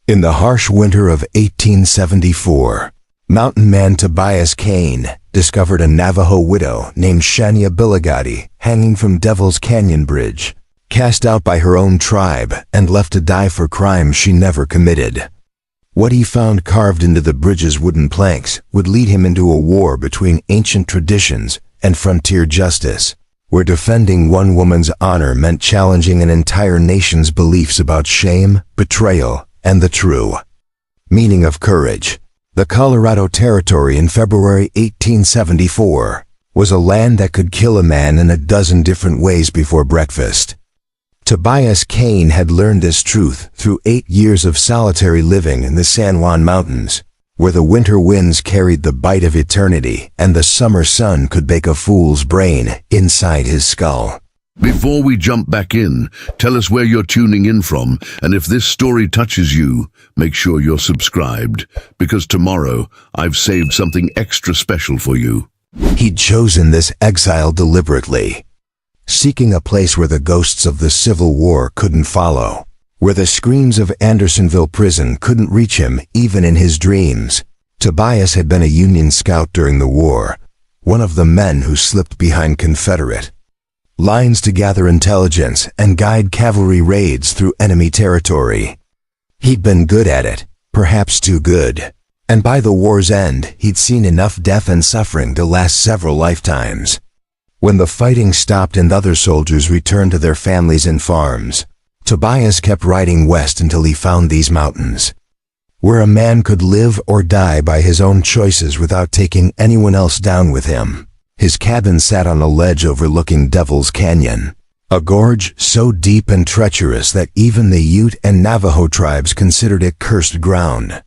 In the harsh winter of 1874, mountain man Tobias Kane discovered a Navajo widow named Shania Billigati hanging from Devil's Canyon Bridge, cast out by her own tribe and left to die for crimes she never committed. What he found carved into the bridge's wooden planks would lead him into a war between ancient traditions and frontier justice, where defending one woman's honor meant challenging an entire nation's beliefs about shame, betrayal, and the true meaning of courage. The Colorado Territory in February 1874 was a land that could kill a man in a dozen different ways before breakfast. Tobias Kane had learned this truth through 8 years of solitary living in the San Juan Mountains, where the winter winds carried the bite of eternity and the summer sun could bake a fool's brain inside his skull. Before we jump back in, tell us where you're tuning in from, and if this story touches you, make sure you're subscribed, because tomorrow I've saved something extra special for you. He'd chosen this exile deliberately, seeking a place where the ghosts of the Civil War couldn't follow, where the screams of Andersonville prison couldn't reach him even in his dreams. Tobias had been a Union scout during the war, one of the men who slipped behind Confederate lines to gather intelligence and guide cavalry raids through enemy territory. He'd been good at it, perhaps too good, and by the war's end, he'd seen enough death and suffering to last several lifetimes. When the fighting stopped and other soldiers returned to their families and farms, Tobias kept riding west until he found these mountains, where a man could live or die by his own choices without taking anyone else down with him. His cabin sat on a ledge overlooking Devil's Canyon, a gorge so deep and treacherous that even the Ute and Navajo tribes considered it cursed ground.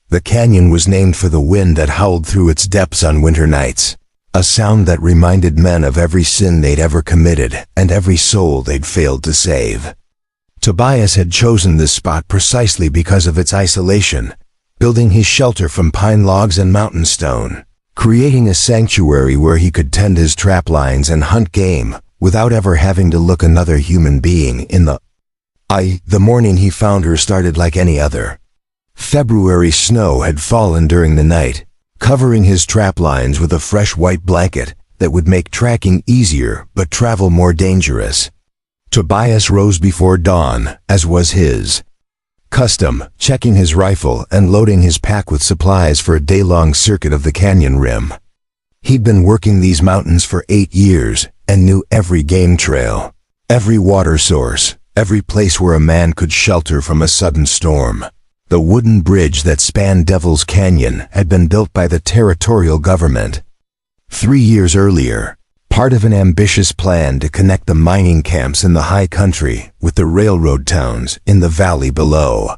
The canyon was named for the wind that howled through its depths on winter nights, a sound that reminded men of every sin they'd ever committed and every soul they'd failed to save. Tobias had chosen this spot precisely because of its isolation, building his shelter from pine logs and mountain stone, creating a sanctuary where he could tend his trap lines and hunt game without ever having to look another human being in the eye. The morning he found her started like any other. February snow had fallen during the night, covering his trap lines with a fresh white blanket that would make tracking easier but travel more dangerous. Tobias rose before dawn, as was his custom, checking his rifle and loading his pack with supplies for a day-long circuit of the canyon rim. He'd been working these mountains for 8 years and knew every game trail, every water source, every place where a man could shelter from a sudden storm. The wooden bridge that spanned Devil's Canyon had been built by the territorial government 3 years earlier, part of an ambitious plan to connect the mining camps in the high country with the railroad towns in the valley below.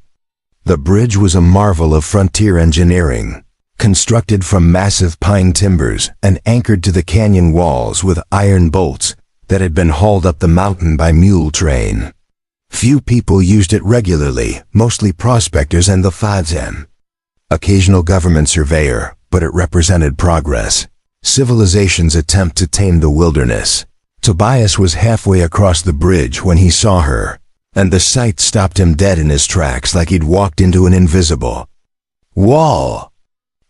The bridge was a marvel of frontier engineering, constructed from massive pine timbers and anchored to the canyon walls with iron bolts that had been hauled up the mountain by mule train. Few people used it regularly, mostly prospectors and the Fadzen. Occasional government surveyor, but it represented progress. Civilization's attempt to tame the wilderness. Tobias was halfway across the bridge when he saw her, and the sight stopped him dead in his tracks like he'd walked into an invisible wall.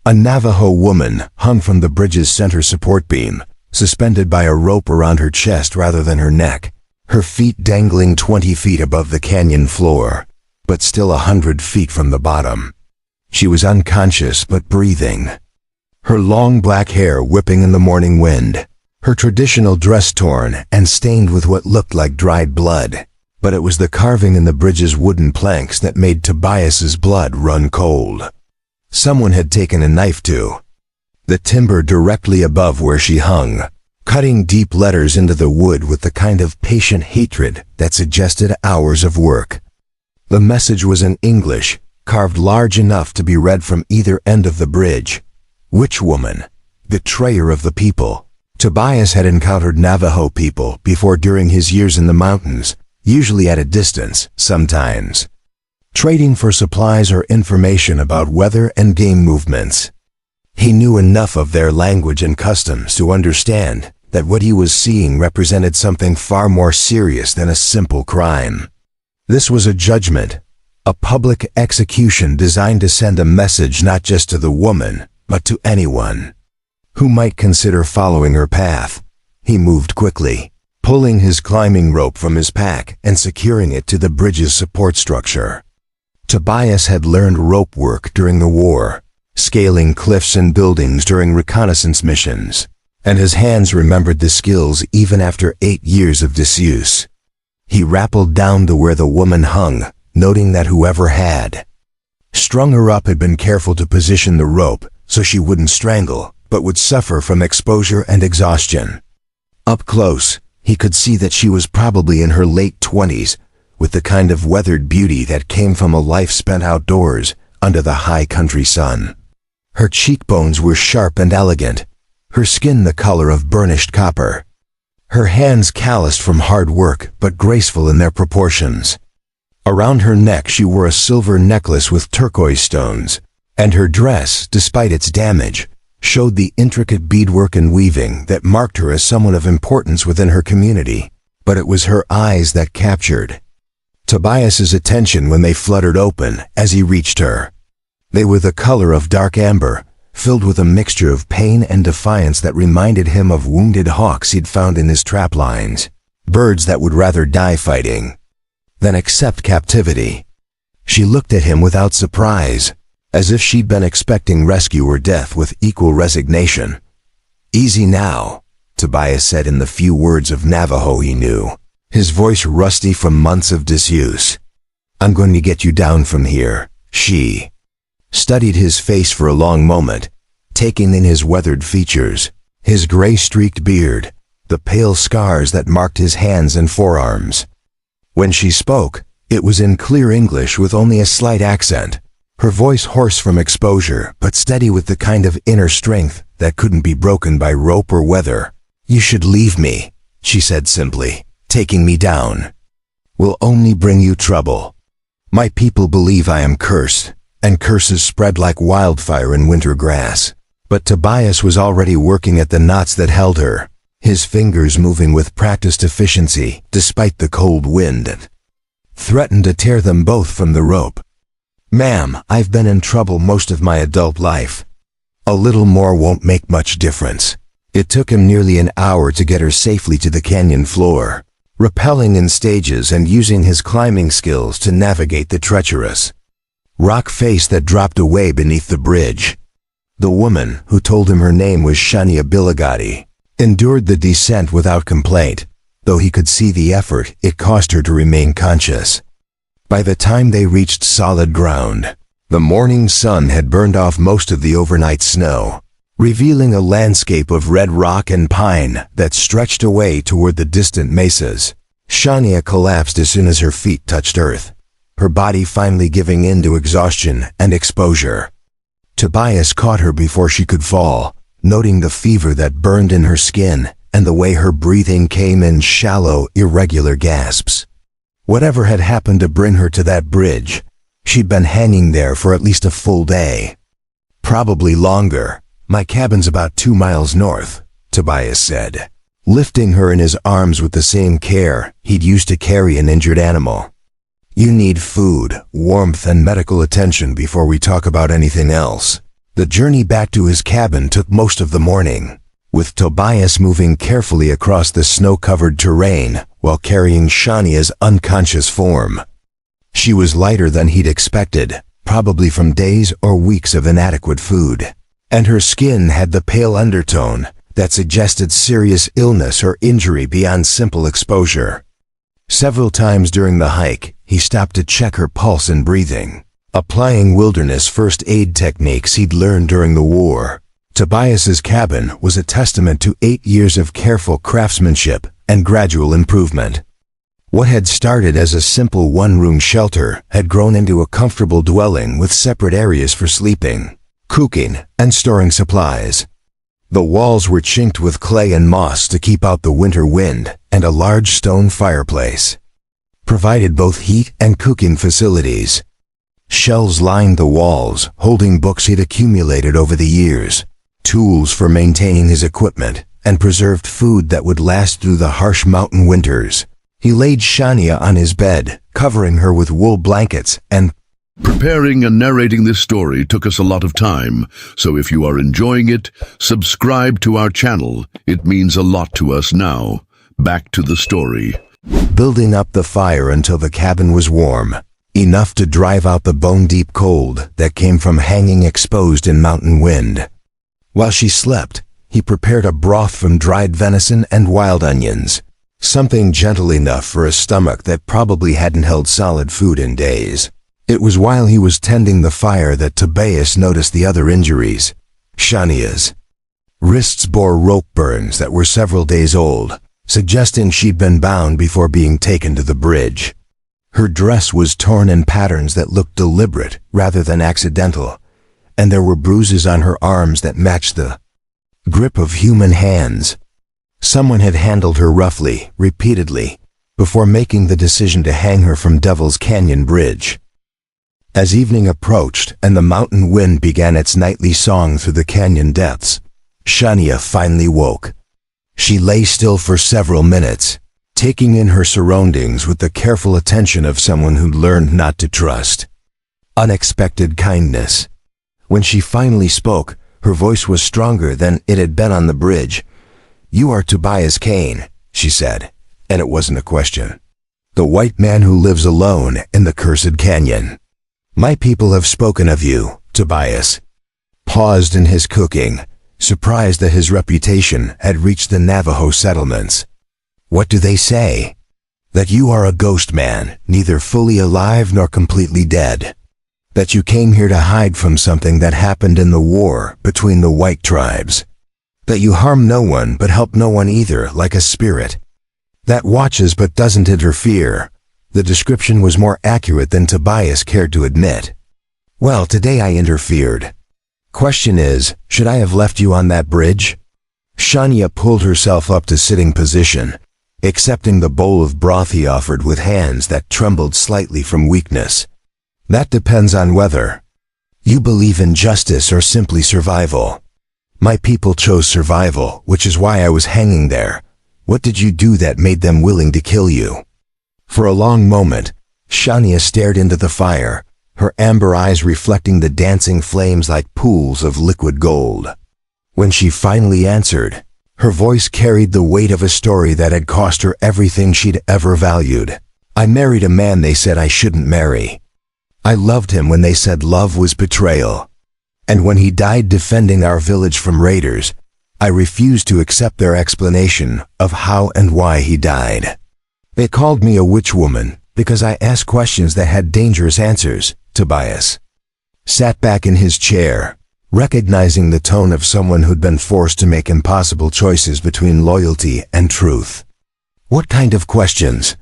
A Navajo woman hung from the bridge's center support beam, suspended by a rope around her chest rather than her neck, her feet dangling 20 feet above the canyon floor, but still 100 feet from the bottom. She was unconscious but breathing, her long black hair whipping in the morning wind, her traditional dress torn and stained with what looked like dried blood. But it was the carving in the bridge's wooden planks that made Tobias's blood run cold. Someone had taken a knife to the timber directly above where she hung, cutting deep letters into the wood with the kind of patient hatred that suggested hours of work. The message was in English, carved large enough to be read from either end of the bridge. Witch woman, betrayer of the people. Tobias had encountered Navajo people before during his years in the mountains, usually at a distance, sometimes trading for supplies or information about weather and game movements. He knew enough of their language and customs to understand that what he was seeing represented something far more serious than a simple crime. This was a judgment, A public execution designed to send a message not just to the woman, but to anyone who might consider following her path. He moved quickly, pulling his climbing rope from his pack and securing it to the bridge's support structure. Tobias had learned rope work during the war, scaling cliffs and buildings during reconnaissance missions, and his hands remembered the skills even after 8 years of disuse. He rappelled down to where the woman hung, noting that whoever had strung her up had been careful to position the rope so she wouldn't strangle, but would suffer from exposure and exhaustion. Up close, he could see that she was probably in her late 20s, with the kind of weathered beauty that came from a life spent outdoors under the high country sun. Her cheekbones were sharp and elegant, her skin the color of burnished copper. Her hands calloused from hard work but graceful in their proportions. Around her neck she wore a silver necklace with turquoise stones, and her dress, despite its damage, showed the intricate beadwork and weaving that marked her as someone of importance within her community. But it was her eyes that captured Tobias's attention when they fluttered open as he reached her. They were the color of dark amber, filled with a mixture of pain and defiance that reminded him of wounded hawks he'd found in his trap lines, birds that would rather die fighting than accept captivity. She looked at him without surprise, as if she'd been expecting rescue or death with equal resignation. "Easy now," Tobias said in the few words of Navajo he knew, his voice rusty from months of disuse. "I'm going to get you down from here." She studied his face for a long moment, taking in his weathered features, his gray-streaked beard, the pale scars that marked his hands and forearms. When she spoke, it was in clear English with only a slight accent, her voice hoarse from exposure but steady with the kind of inner strength that couldn't be broken by rope or weather. "You should leave me," she said simply. "Taking me down will only bring you trouble. My people believe I am cursed, and curses spread like wildfire in winter grass." But Tobias was already working at the knots that held her, his fingers moving with practiced efficiency despite the cold wind that threatened to tear them both from the rope. "Ma'am, I've been in trouble most of my adult life. A little more won't make much difference." It took him nearly an hour to get her safely to the canyon floor, rappelling in stages and using his climbing skills to navigate the treacherous rock face that dropped away beneath the bridge. The woman, who told him her name was Shania Billigati, endured the descent without complaint, though he could see the effort it cost her to remain conscious. By the time they reached solid ground, the morning sun had burned off most of the overnight snow, revealing a landscape of red rock and pine that stretched away toward the distant mesas. Shania collapsed as soon as her feet touched earth, her body finally giving in to exhaustion and exposure. Tobias caught her before she could fall, noting the fever that burned in her skin and the way her breathing came in shallow, irregular gasps. Whatever had happened to bring her to that bridge, she'd been hanging there for at least a full day. "Probably longer. My cabin's about 2 miles north," Tobias said, lifting her in his arms with the same care he'd used to carry an injured animal. "You need food, warmth, and medical attention before we talk about anything else." The journey back to his cabin took most of the morning, with Tobias moving carefully across the snow-covered terrain while carrying Shania's unconscious form. She was lighter than he'd expected, probably from days or weeks of inadequate food, and her skin had the pale undertone that suggested serious illness or injury beyond simple exposure. Several times during the hike, he stopped to check her pulse and breathing, applying wilderness first aid techniques he'd learned during the war. Tobias's cabin was a testament to 8 years of careful craftsmanship and gradual improvement. What had started as a simple one-room shelter had grown into a comfortable dwelling with separate areas for sleeping, cooking, and storing supplies. The walls were chinked with clay and moss to keep out the winter wind, and a large stone fireplace provided both heat and cooking facilities. Shelves lined the walls, holding books he'd accumulated over the years, tools for maintaining his equipment, and preserved food that would last through the harsh mountain winters. He laid Shania on his bed, covering her with wool blankets and Preparing and narrating this story took us a lot of time, so if you are enjoying it, subscribe to our channel. It means a lot to us now. Back to the story. Building up the fire until the cabin was warm, enough to drive out the bone-deep cold that came from hanging exposed in mountain wind. While she slept, he prepared a broth from dried venison and wild onions, something gentle enough for a stomach that probably hadn't held solid food in days. It was while he was tending the fire that Tobias noticed the other injuries. Shania's wrists bore rope burns that were several days old, suggesting she'd been bound before being taken to the bridge. Her dress was torn in patterns that looked deliberate rather than accidental, and there were bruises on her arms that matched the grip of human hands. Someone had handled her roughly, repeatedly, before making the decision to hang her from Devil's Canyon Bridge. As evening approached and the mountain wind began its nightly song through the canyon depths, Shania finally woke. She lay still for several minutes, taking in her surroundings with the careful attention of someone who'd learned not to trust. Unexpected kindness. When she finally spoke, her voice was stronger than it had been on the bridge. "You are Tobias Kane," she said, and it wasn't a question. "The white man who lives alone in the cursed canyon. My people have spoken of you." Tobias paused in his cooking, surprised that his reputation had reached the Navajo settlements. "What do they say?" "That you are a ghost man, neither fully alive nor completely dead. That you came here to hide from something that happened in the war between the white tribes. That you harm no one but help no one either, like a spirit that watches but doesn't interfere." The description was more accurate than Tobias cared to admit. "Well, today I interfered. Question is, should I have left you on that bridge?" Shania pulled herself up to sitting position, accepting the bowl of broth he offered with hands that trembled slightly from weakness. "That depends on whether you believe in justice or simply survival. My people chose survival, which is why I was hanging there. What did you do that made them willing to kill you?" For a long moment, Shania stared into the fire, her amber eyes reflecting the dancing flames like pools of liquid gold. When she finally answered, her voice carried the weight of a story that had cost her everything she'd ever valued. "I married a man they said I shouldn't marry. I loved him when they said love was betrayal. And when he died defending our village from raiders, I refused to accept their explanation of how and why he died. They called me a witch woman because I asked questions that had dangerous answers." Tobias sat back in his chair, recognizing the tone of someone who'd been forced to make impossible choices between loyalty and truth. "What kind of questions?"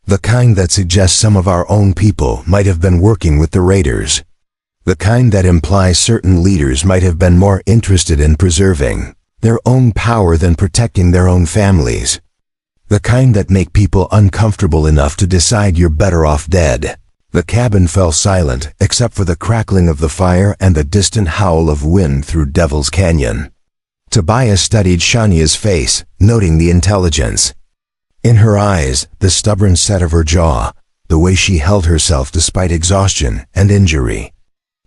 "The kind that suggests some of our own people might have been working with the raiders. The kind that implies certain leaders might have been more interested in preserving their own power than protecting their own families. The kind that make people uncomfortable enough to decide you're better off dead." The cabin fell silent except for the crackling of the fire and the distant howl of wind through Devil's Canyon. Tobias studied Shania's face, noting the intelligence in her eyes, the stubborn set of her jaw, the way she held herself despite exhaustion and injury.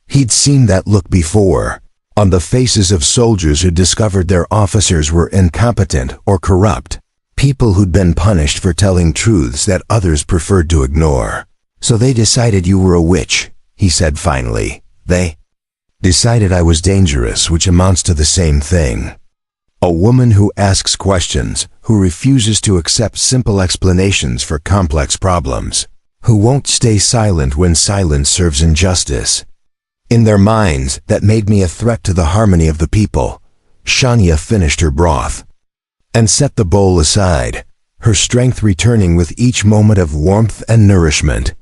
He'd seen that look before, on the faces of soldiers who discovered their officers were incompetent or corrupt. People who'd been punished for telling truths that others preferred to ignore. "So they decided you were a witch," he said finally. "They decided I was dangerous, which amounts to the same thing. A woman who asks questions, who refuses to accept simple explanations for complex problems, who won't stay silent when silence serves injustice. In their minds, that made me a threat to the harmony of the people." Shania finished her broth and set the bowl aside, her strength returning with each moment of warmth and nourishment.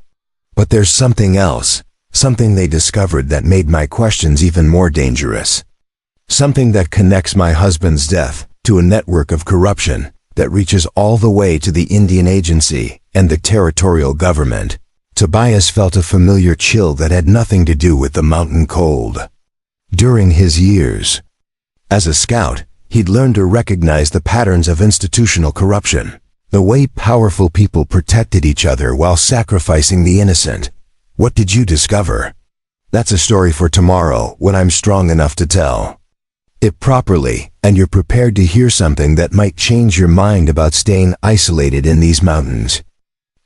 "But there's something else, something they discovered that made my questions even more dangerous. Something that connects my husband's death to a network of corruption that reaches all the way to the Indian Agency and the territorial government." Tobias felt a familiar chill that had nothing to do with the mountain cold. During his years as a scout, he'd learned to recognize the patterns of institutional corruption, the way powerful people protected each other while sacrificing the innocent. What did you discover? That's a story for tomorrow when I'm strong enough to tell it properly, and you're prepared to hear something that might change your mind about staying isolated in these mountains.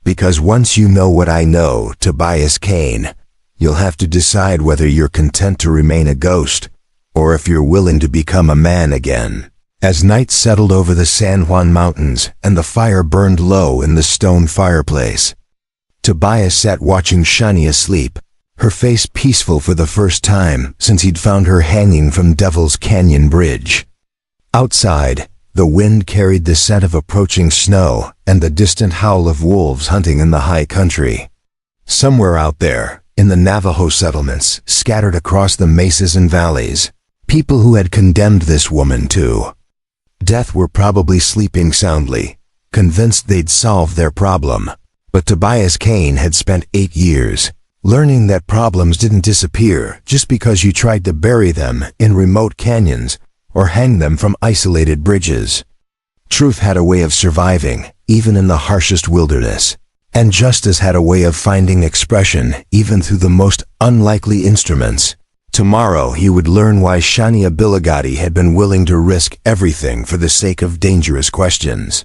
Because once you know what I know, Tobias Kane, you'll have to decide whether you're content to remain a ghost, or if you're willing to become a man again. As night settled over the San Juan Mountains and the fire burned low in the stone fireplace, Tobias sat watching Shania sleep, her face peaceful for the first time since he'd found her hanging from Devil's Canyon Bridge. Outside, the wind carried the scent of approaching snow and the distant howl of wolves hunting in the high country. Somewhere out there, in the Navajo settlements scattered across the mesas and valleys, people who had condemned this woman to death were probably sleeping soundly, convinced they'd solved their problem. But Tobias Kane had spent 8 years learning that problems didn't disappear just because you tried to bury them in remote canyons or hang them from isolated bridges. Truth had a way of surviving, even in the harshest wilderness, and justice had a way of finding expression even through the most unlikely instruments. Tomorrow he would learn why Shania Biligati had been willing to risk everything for the sake of dangerous questions.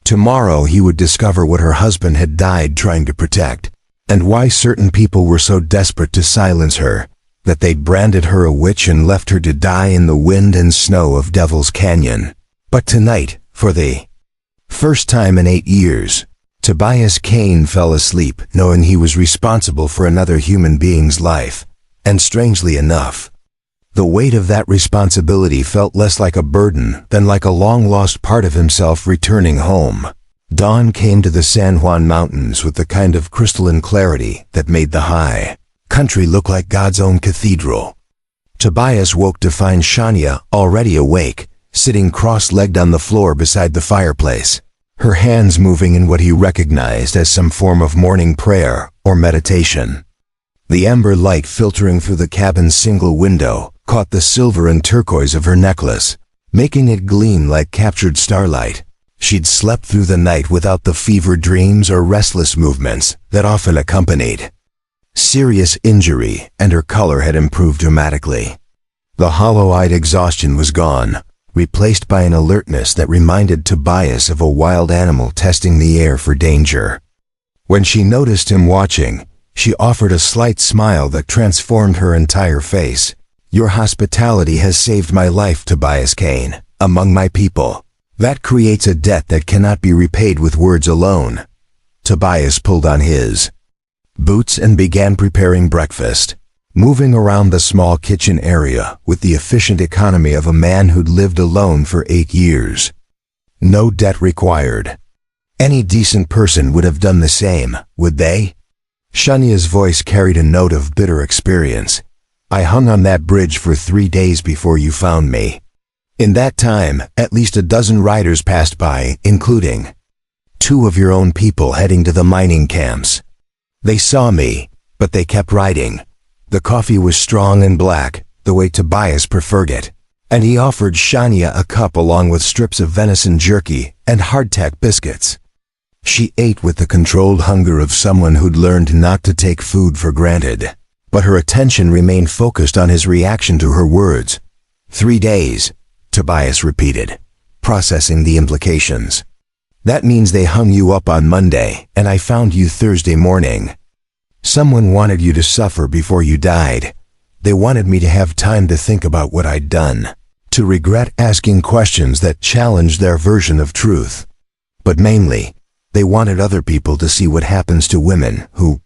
Tomorrow he would discover what her husband had died trying to protect, and why certain people were so desperate to silence her that they'd branded her a witch and left her to die in the wind and snow of Devil's Canyon. But tonight, for the first time in 8 years, Tobias Kane fell asleep knowing he was responsible for another human being's life, and strangely enough, the weight of that responsibility felt less like a burden than like a long-lost part of himself returning home. Dawn came to the San Juan Mountains with the kind of crystalline clarity that made the high country look like God's own cathedral. Tobias woke to find Shania already awake, sitting cross-legged on the floor beside the fireplace, her hands moving in what he recognized as some form of morning prayer or meditation. The amber light filtering through the cabin's single window caught the silver and turquoise of her necklace, making it gleam like captured starlight. She'd slept through the night without the fever dreams or restless movements that often accompanied serious injury, and her color had improved dramatically. The hollow-eyed exhaustion was gone, replaced by an alertness that reminded Tobias of a wild animal testing the air for danger. When she noticed him watching, she offered a slight smile that transformed her entire face. "Your hospitality has saved my life, Tobias Kane, among my people. That creates a debt that cannot be repaid with words alone." Tobias pulled on his boots and began preparing breakfast, moving around the small kitchen area with the efficient economy of a man who'd lived alone for 8 years. No debt required. Any decent person would have done the same, would they? Shania's voice carried a note of bitter experience. "I hung on that bridge for 3 days before you found me. In that time, at least a dozen riders passed by, including 2 of your own people heading to the mining camps. They saw me, but they kept riding." The coffee was strong and black, the way Tobias preferred it, and he offered Shania a cup along with strips of venison jerky and hardtack biscuits. She ate with the controlled hunger of someone who'd learned not to take food for granted, but her attention remained focused on his reaction to her words. 3 days, Tobias repeated, processing the implications. "That means they hung you up on Monday, and I found you Thursday morning. Someone wanted you to suffer before you died. They wanted me to have time to think about what I'd done, to regret asking questions that challenged their version of truth. But mainly, they wanted other people to see what happens to women who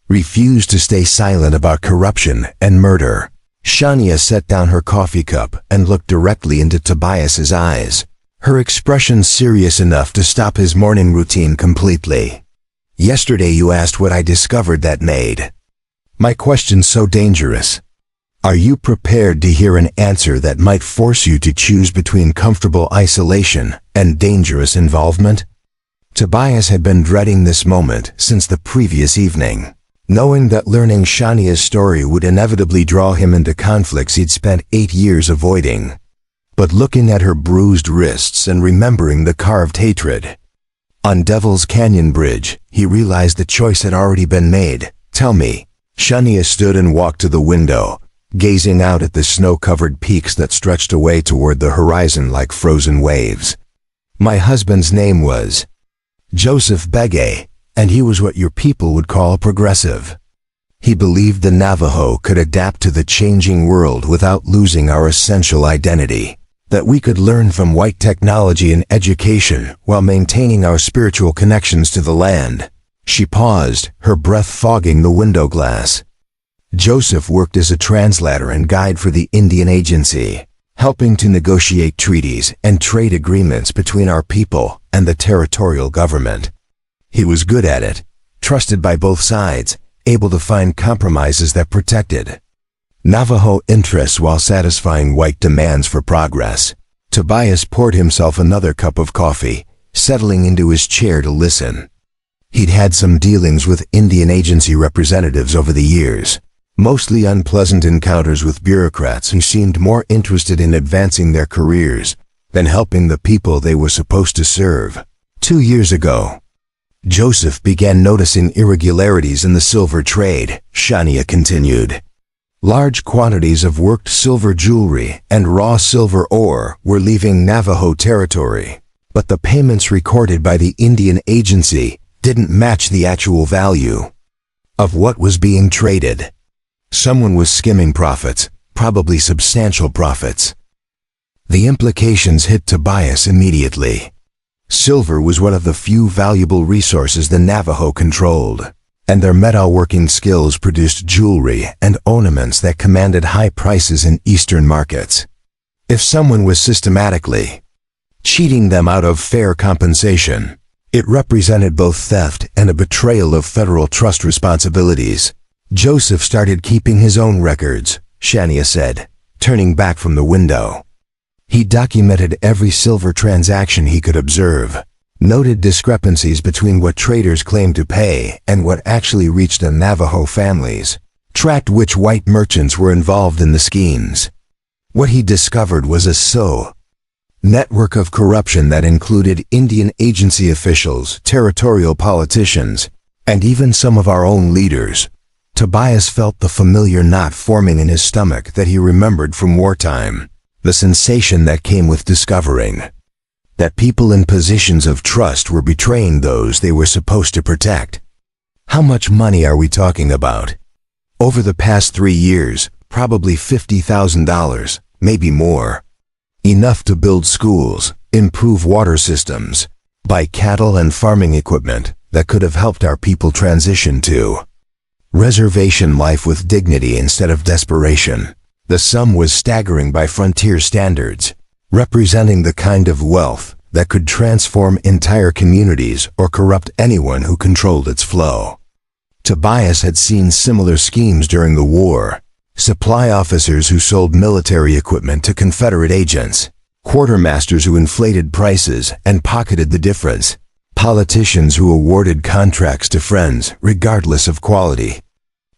refuse to stay silent about corruption and murder." Shania set down her coffee cup and looked directly into Tobias's eyes, her expression serious enough to stop his morning routine completely. "Yesterday you asked what I discovered that made my question so dangerous. Are you prepared to hear an answer that might force you to choose between comfortable isolation and dangerous involvement?" Tobias had been dreading this moment since the previous evening, knowing that learning Shania's story would inevitably draw him into conflicts he'd spent 8 years avoiding. But looking at her bruised wrists and remembering the carved hatred on Devil's Canyon Bridge, he realized the choice had already been made, Tell me. Shania stood and walked to the window, gazing out at the snow-covered peaks that stretched away toward the horizon like frozen waves. My husband's name was Joseph Begay, and he was what your people would call progressive. He believed the Navajo could adapt to the changing world without losing our essential identity, that we could learn from white technology and education while maintaining our spiritual connections to the land. She paused, her breath fogging the window glass. Joseph worked as a translator and guide for the Indian Agency, helping to negotiate treaties and trade agreements between our people and the territorial government. He was good at it, trusted by both sides, able to find compromises that protected Navajo interests while satisfying white demands for progress. Tobias poured himself another cup of coffee, settling into his chair to listen. He'd had some dealings with Indian Agency representatives over the years, mostly unpleasant encounters with bureaucrats who seemed more interested in advancing their careers than helping the people they were supposed to serve. 2 years ago, Joseph began noticing irregularities in the silver trade, Shania continued. Large quantities of worked silver jewelry and raw silver ore were leaving Navajo territory, but the payments recorded by the Indian Agency didn't match the actual value of what was being traded. Someone was skimming profits, probably substantial profits. The implications hit Tobias immediately. Silver was one of the few valuable resources the Navajo controlled, and their metalworking skills produced jewelry and ornaments that commanded high prices in Eastern markets. If someone was systematically cheating them out of fair compensation, it represented both theft and a betrayal of federal trust responsibilities. Joseph started keeping his own records, Shania said, turning back from the window. He documented every silver transaction he could observe, noted discrepancies between what traders claimed to pay and what actually reached the Navajo families, tracked which white merchants were involved in the schemes. What he discovered was a network of corruption that included Indian Agency officials, territorial politicians, and even some of our own leaders. Tobias felt the familiar knot forming in his stomach that he remembered from wartime, the sensation that came with discovering that people in positions of trust were betraying those they were supposed to protect. How much money are we talking about? Over the past 3 years, probably $50,000, maybe more. Enough to build schools, improve water systems, buy cattle and farming equipment that could have helped our people transition to reservation life with dignity instead of desperation. The sum was staggering by frontier standards, representing the kind of wealth that could transform entire communities or corrupt anyone who controlled its flow. Tobias had seen similar schemes during the war. Supply officers who sold military equipment to Confederate agents, quartermasters who inflated prices and pocketed the difference, politicians who awarded contracts to friends regardless of quality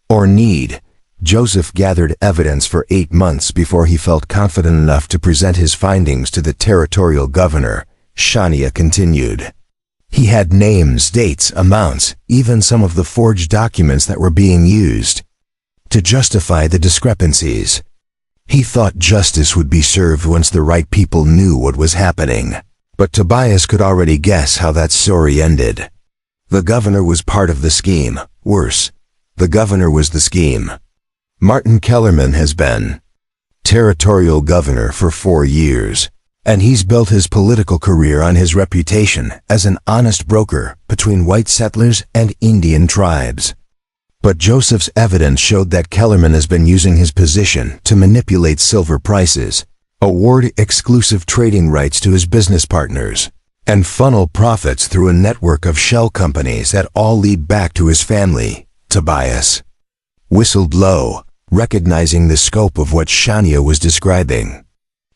or need. Joseph gathered evidence for 8 months before he felt confident enough to present his findings to the territorial governor, Shania continued. He had names, dates, amounts, even some of the forged documents that were being used to justify the discrepancies. He thought justice would be served once the right people knew what was happening. But Tobias could already guess how that story ended. The governor was part of the scheme. Worse, the governor was the scheme. Martin Kellerman has been territorial governor for 4 years, and he's built his political career on his reputation as an honest broker between white settlers and Indian tribes. But Joseph's evidence showed that Kellerman has been using his position to manipulate silver prices, award exclusive trading rights to his business partners, and funnel profits through a network of shell companies that all lead back to his family. Tobias whistled low, recognizing the scope of what Shania was describing.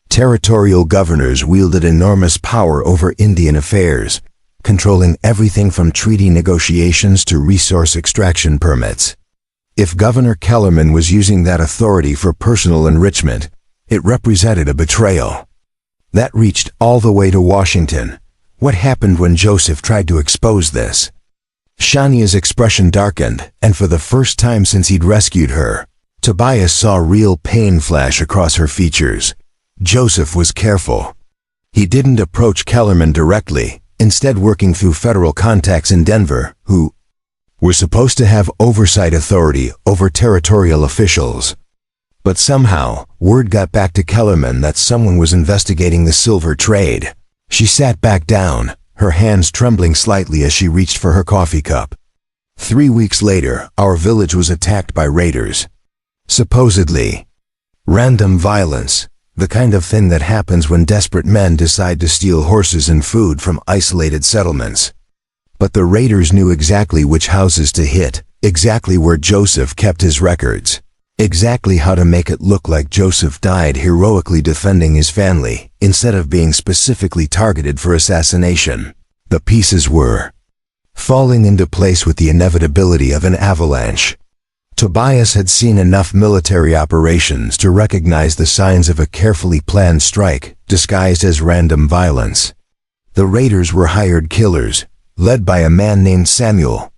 Territorial governors wielded enormous power over Indian affairs, controlling everything from treaty negotiations to resource extraction permits. If Governor Kellerman was using that authority for personal enrichment, it represented a betrayal. That reached all the way to Washington. What happened when Joseph tried to expose this? Shania's expression darkened, and for the first time since he'd rescued her, Tobias saw real pain flash across her features. Joseph was careful. He didn't approach Kellerman directly, instead working through federal contacts in Denver, who were supposed to have oversight authority over territorial officials. But somehow, word got back to Kellerman that someone was investigating the silver trade. She sat back down, her hands trembling slightly as she reached for her coffee cup. 3 weeks later, our village was attacked by raiders. Supposedly, random violence, the kind of thing that happens when desperate men decide to steal horses and food from isolated settlements. But the raiders knew exactly which houses to hit, exactly where Joseph kept his records, exactly how to make it look like Joseph died heroically defending his family, instead of being specifically targeted for assassination. The pieces were falling into place with the inevitability of an avalanche. Tobias had seen enough military operations to recognize the signs of a carefully planned strike, disguised as random violence. The raiders were hired killers, led by a man named Samuel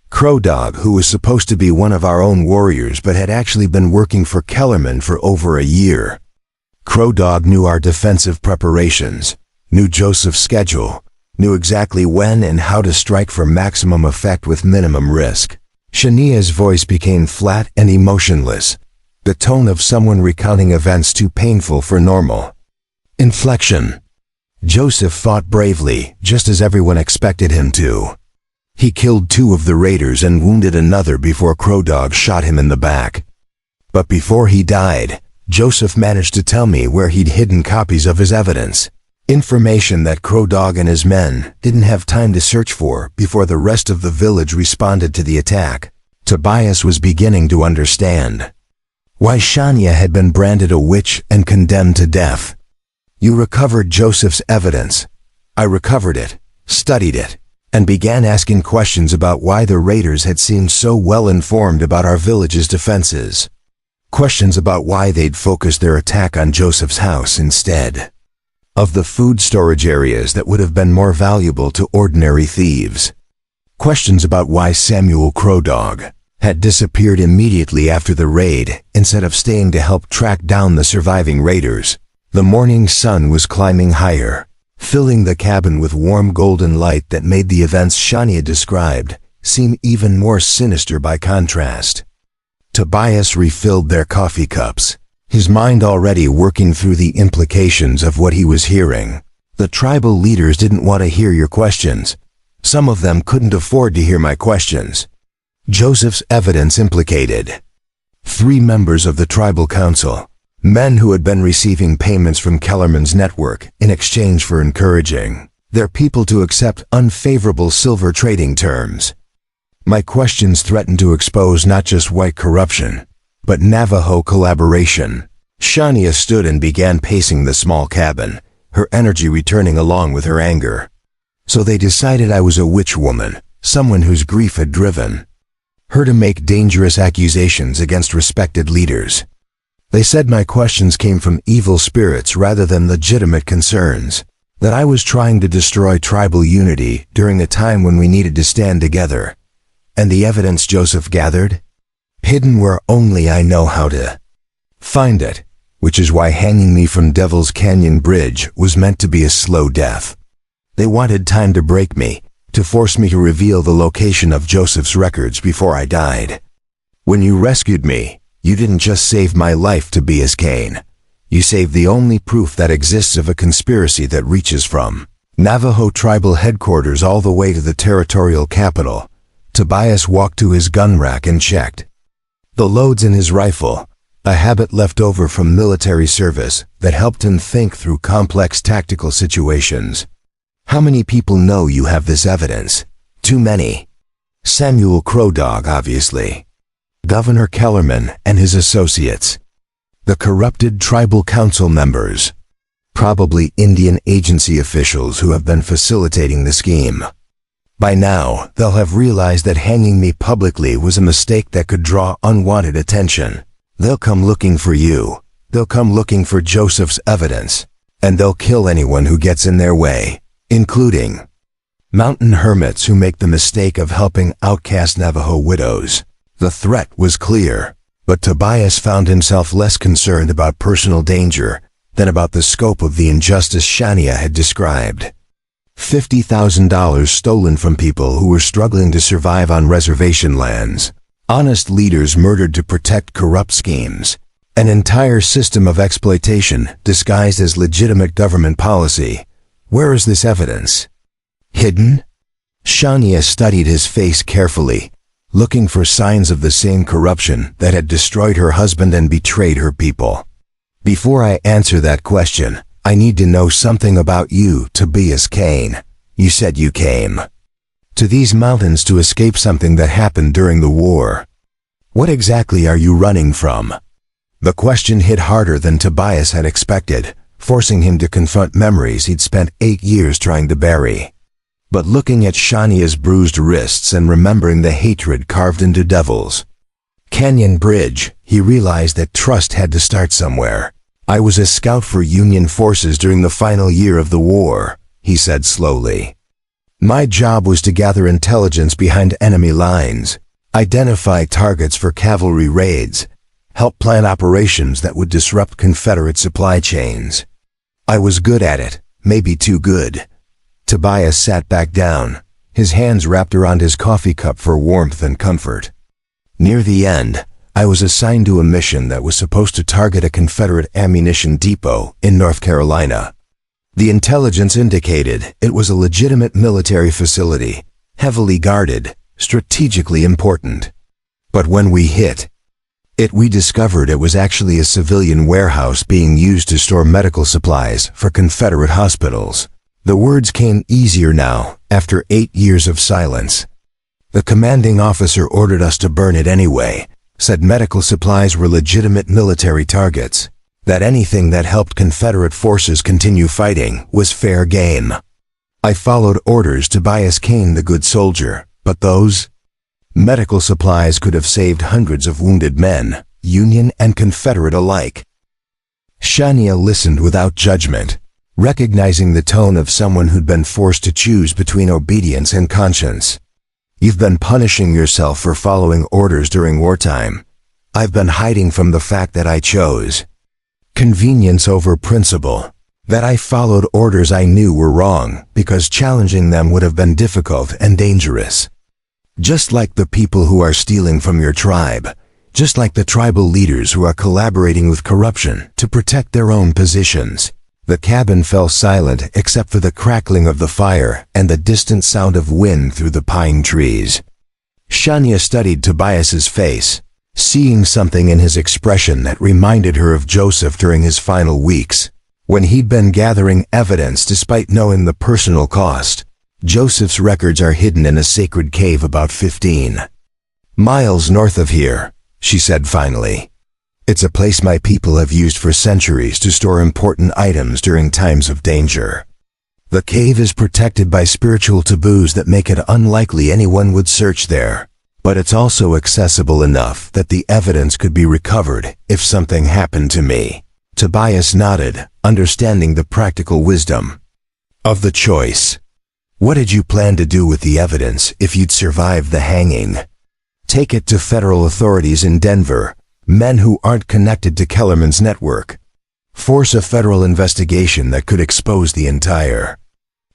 Crow Dog, who was supposed to be one of our own warriors but had actually been working for Kellerman for over a year. Crow Dog knew our defensive preparations, knew Joseph's schedule, knew exactly when and how to strike for maximum effect with minimum risk. Shania's voice became flat and emotionless, the tone of someone recounting events too painful for normal. Inflection. Joseph fought bravely, just as everyone expected him to. He killed 2 of the raiders and wounded another before Crow Dog shot him in the back. But before he died, Joseph managed to tell me where he'd hidden copies of his evidence. Information that Crow Dog and his men didn't have time to search for before the rest of the village responded to the attack. Tobias was beginning to understand why Shania had been branded a witch and condemned to death. You recovered Joseph's evidence. I recovered it, studied it, and began asking questions about why the raiders had seemed so well informed about our village's defenses. Questions about why they'd focused their attack on Joseph's house instead of the food storage areas that would have been more valuable to ordinary thieves. Questions about why Samuel Crow Dog had disappeared immediately after the raid instead of staying to help track down the surviving raiders. The morning sun was climbing higher, filling the cabin with warm golden light that made the events Shania described seem even more sinister by contrast. Tobias refilled their coffee cups, his mind already working through the implications of what he was hearing. The tribal leaders didn't want to hear your questions. Some of them couldn't afford to hear my questions. Joseph's evidence implicated 3 members of the tribal council, men who had been receiving payments from Kellerman's network in exchange for encouraging their people to accept unfavorable silver trading terms. My questions threatened to expose not just white corruption, but Navajo collaboration. Shania stood and began pacing the small cabin, her energy returning along with her anger. So they decided I was a witch woman, someone whose grief had driven her to make dangerous accusations against respected leaders. They said my questions came from evil spirits rather than legitimate concerns, that I was trying to destroy tribal unity during a time when we needed to stand together. And the evidence Joseph gathered? Hidden where only I know how to find it, which is why hanging me from Devil's Canyon Bridge was meant to be a slow death. They wanted time to break me, to force me to reveal the location of Joseph's records before I died. When you rescued me, you didn't just save my life to be as Cain. You saved the only proof that exists of a conspiracy that reaches from Navajo tribal headquarters all the way to the territorial capital. Tobias walked to his gun rack and checked the loads in his rifle, a habit left over from military service that helped him think through complex tactical situations. How many people know you have this evidence? Too many. Samuel Crow Dog, obviously. Governor Kellerman and his associates. The corrupted tribal council members. Probably Indian agency officials who have been facilitating the scheme. By now, they'll have realized that hanging me publicly was a mistake that could draw unwanted attention. They'll come looking for you. They'll come looking for Joseph's evidence. And they'll kill anyone who gets in their way, including Mountain hermits who make the mistake of helping outcast Navajo widows. The threat was clear, but Tobias found himself less concerned about personal danger than about the scope of the injustice Shania had described. $50,000 stolen from people who were struggling to survive on reservation lands. Honest leaders murdered to protect corrupt schemes. An entire system of exploitation disguised as legitimate government policy. Where is this evidence? Hidden? Shania studied his face carefully, looking for signs of the same corruption that had destroyed her husband and betrayed her people. Before I answer that question, I need to know something about you, Tobias Kane. You said you came to these mountains to escape something that happened during the war. What exactly are you running from? The question hit harder than Tobias had expected, forcing him to confront memories he'd spent 8 years trying to bury. But looking at Shania's bruised wrists and remembering the hatred carved into devils Canyon Bridge, he realized that trust had to start somewhere. I was a scout for Union forces during the final year of the war, he said slowly. My job was to gather intelligence behind enemy lines, identify targets for cavalry raids, help plan operations that would disrupt Confederate supply chains. I was good at it, maybe too good. Tobias sat back down, his hands wrapped around his coffee cup for warmth and comfort. Near the end, I was assigned to a mission that was supposed to target a Confederate ammunition depot in North Carolina. The intelligence indicated it was a legitimate military facility, heavily guarded, strategically important. But when we hit it, we discovered it was actually a civilian warehouse being used to store medical supplies for Confederate hospitals. The words came easier now, after 8 years of silence. The commanding officer ordered us to burn it anyway, said medical supplies were legitimate military targets, that anything that helped Confederate forces continue fighting was fair game. I followed orders. Tobias Kane, the good soldier, but those medical supplies could have saved hundreds of wounded men, Union and Confederate alike. Shania listened without judgment, recognizing the tone of someone who'd been forced to choose between obedience and conscience. You've been punishing yourself for following orders during wartime. I've been hiding from the fact that I chose convenience over principle, that I followed orders I knew were wrong because challenging them would have been difficult and dangerous. Just like the people who are stealing from your tribe, just like the tribal leaders who are collaborating with corruption to protect their own positions. The cabin fell silent except for the crackling of the fire and the distant sound of wind through the pine trees. Shania studied Tobias's face, seeing something in his expression that reminded her of Joseph during his final weeks, when he'd been gathering evidence despite knowing the personal cost. Joseph's records are hidden in a sacred cave about 15 miles north of here, she said finally. It's a place my people have used for centuries to store important items during times of danger. The cave is protected by spiritual taboos that make it unlikely anyone would search there, but it's also accessible enough that the evidence could be recovered if something happened to me. Tobias nodded, understanding the practical wisdom of the choice. What did you plan to do with the evidence if you'd survived the hanging? Take it to federal authorities in Denver, men who aren't connected to Kellerman's network. Force a federal investigation that could expose the entire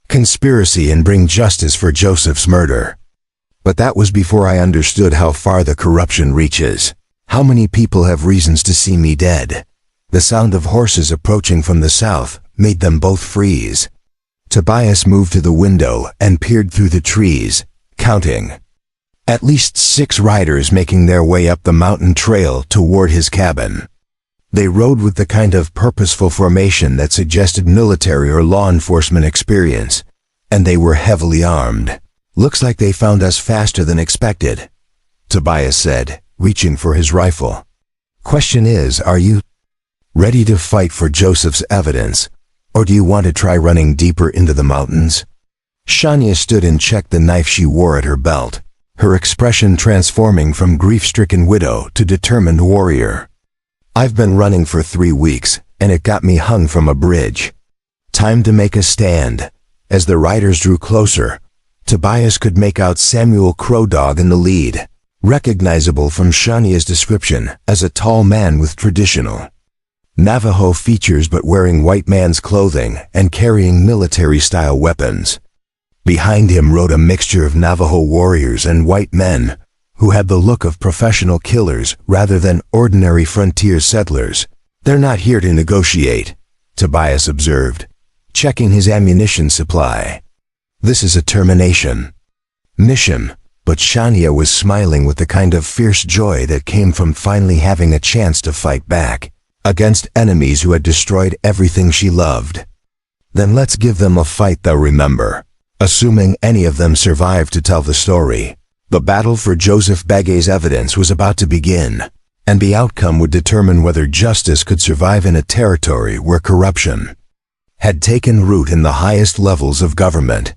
conspiracy and bring justice for Joseph's murder. But that was before I understood how far the corruption reaches. How many people have reasons to see me dead? The sound of horses approaching from the south made them both freeze. Tobias moved to the window and peered through the trees, counting. At least 6 riders making their way up the mountain trail toward his cabin. They rode with the kind of purposeful formation that suggested military or law enforcement experience, and they were heavily armed. Looks like they found us faster than expected, Tobias said, reaching for his rifle. Question is, are you ready to fight for Joseph's evidence, or do you want to try running deeper into the mountains? Shania stood and checked the knife she wore at her belt, her expression transforming from grief-stricken widow to determined warrior. I've been running for 3 weeks, and it got me hung from a bridge. Time to make a stand. As the riders drew closer, Tobias could make out Samuel Crow Dog in the lead, recognizable from Shania's description as a tall man with traditional Navajo features but wearing white man's clothing and carrying military-style weapons. Behind him rode a mixture of Navajo warriors and white men who had the look of professional killers rather than ordinary frontier settlers. "They're not here to negotiate," Tobias observed, checking his ammunition supply. "This is a termination mission." But Shania was smiling with the kind of fierce joy that came from finally having a chance to fight back against enemies who had destroyed everything she loved. "Then let's give them a fight they'll remember, assuming any of them survived to tell the story." The battle for Joseph Begay's evidence was about to begin, and the outcome would determine whether justice could survive in a territory where corruption had taken root in the highest levels of government.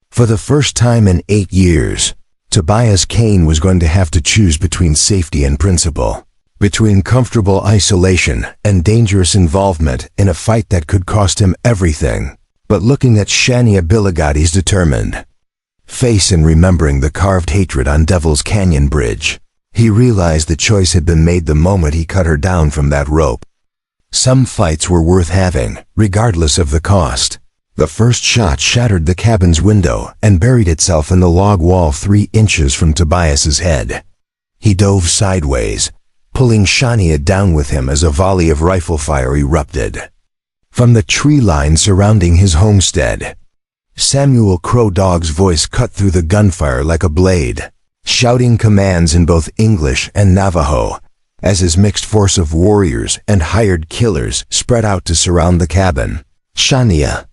For the first time in 8 years, Tobias Kane was going to have to choose between safety and principle, between comfortable isolation and dangerous involvement in a fight that could cost him everything. But looking at Shania Billigotti's determined face and remembering the carved hatred on Devil's Canyon Bridge, he realized the choice had been made the moment he cut her down from that rope. Some fights were worth having, regardless of the cost. The first shot shattered the cabin's window and buried itself in the log wall 3 inches from Tobias's head. He dove sideways, pulling Shania down with him as a volley of rifle fire erupted from the tree line surrounding his homestead. Samuel Crow Dog's voice cut through the gunfire like a blade, shouting commands in both English and Navajo, as his mixed force of warriors and hired killers spread out to surround the cabin. "Shania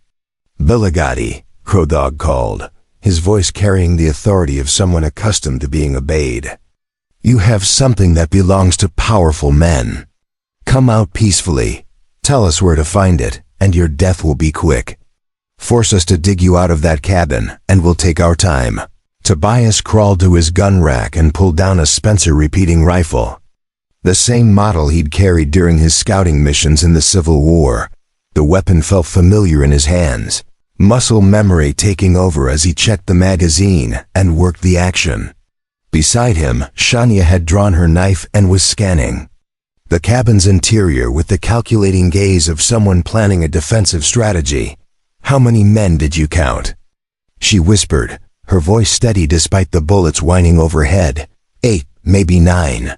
Billigotti," Crow Dog called, his voice carrying the authority of someone accustomed to being obeyed. "You have something that belongs to powerful men. Come out peacefully. Tell us where to find it, and your death will be quick. Force us to dig you out of that cabin, and we'll take our time." Tobias crawled to his gun rack and pulled down a Spencer repeating rifle, the same model he'd carried during his scouting missions in the Civil War. The weapon felt familiar in his hands, muscle memory taking over as he checked the magazine and worked the action. Beside him, Shania had drawn her knife and was scanning the cabin's interior with the calculating gaze of someone planning a defensive strategy. "How many men did you count?" she whispered, her voice steady despite the bullets whining overhead. 8, maybe 9.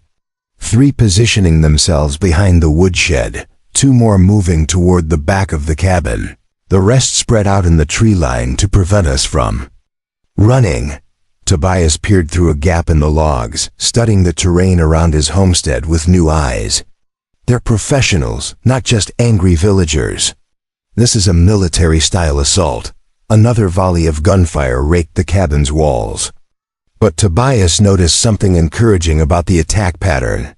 3 positioning themselves behind the woodshed, 2 more moving toward the back of the cabin. The rest spread out in the tree line to prevent us from running. Tobias peered through a gap in the logs, studying the terrain around his homestead with new eyes. "They're professionals, not just angry villagers. This is a military-style assault." Another volley of gunfire raked the cabin's walls. But Tobias noticed something encouraging about the attack pattern.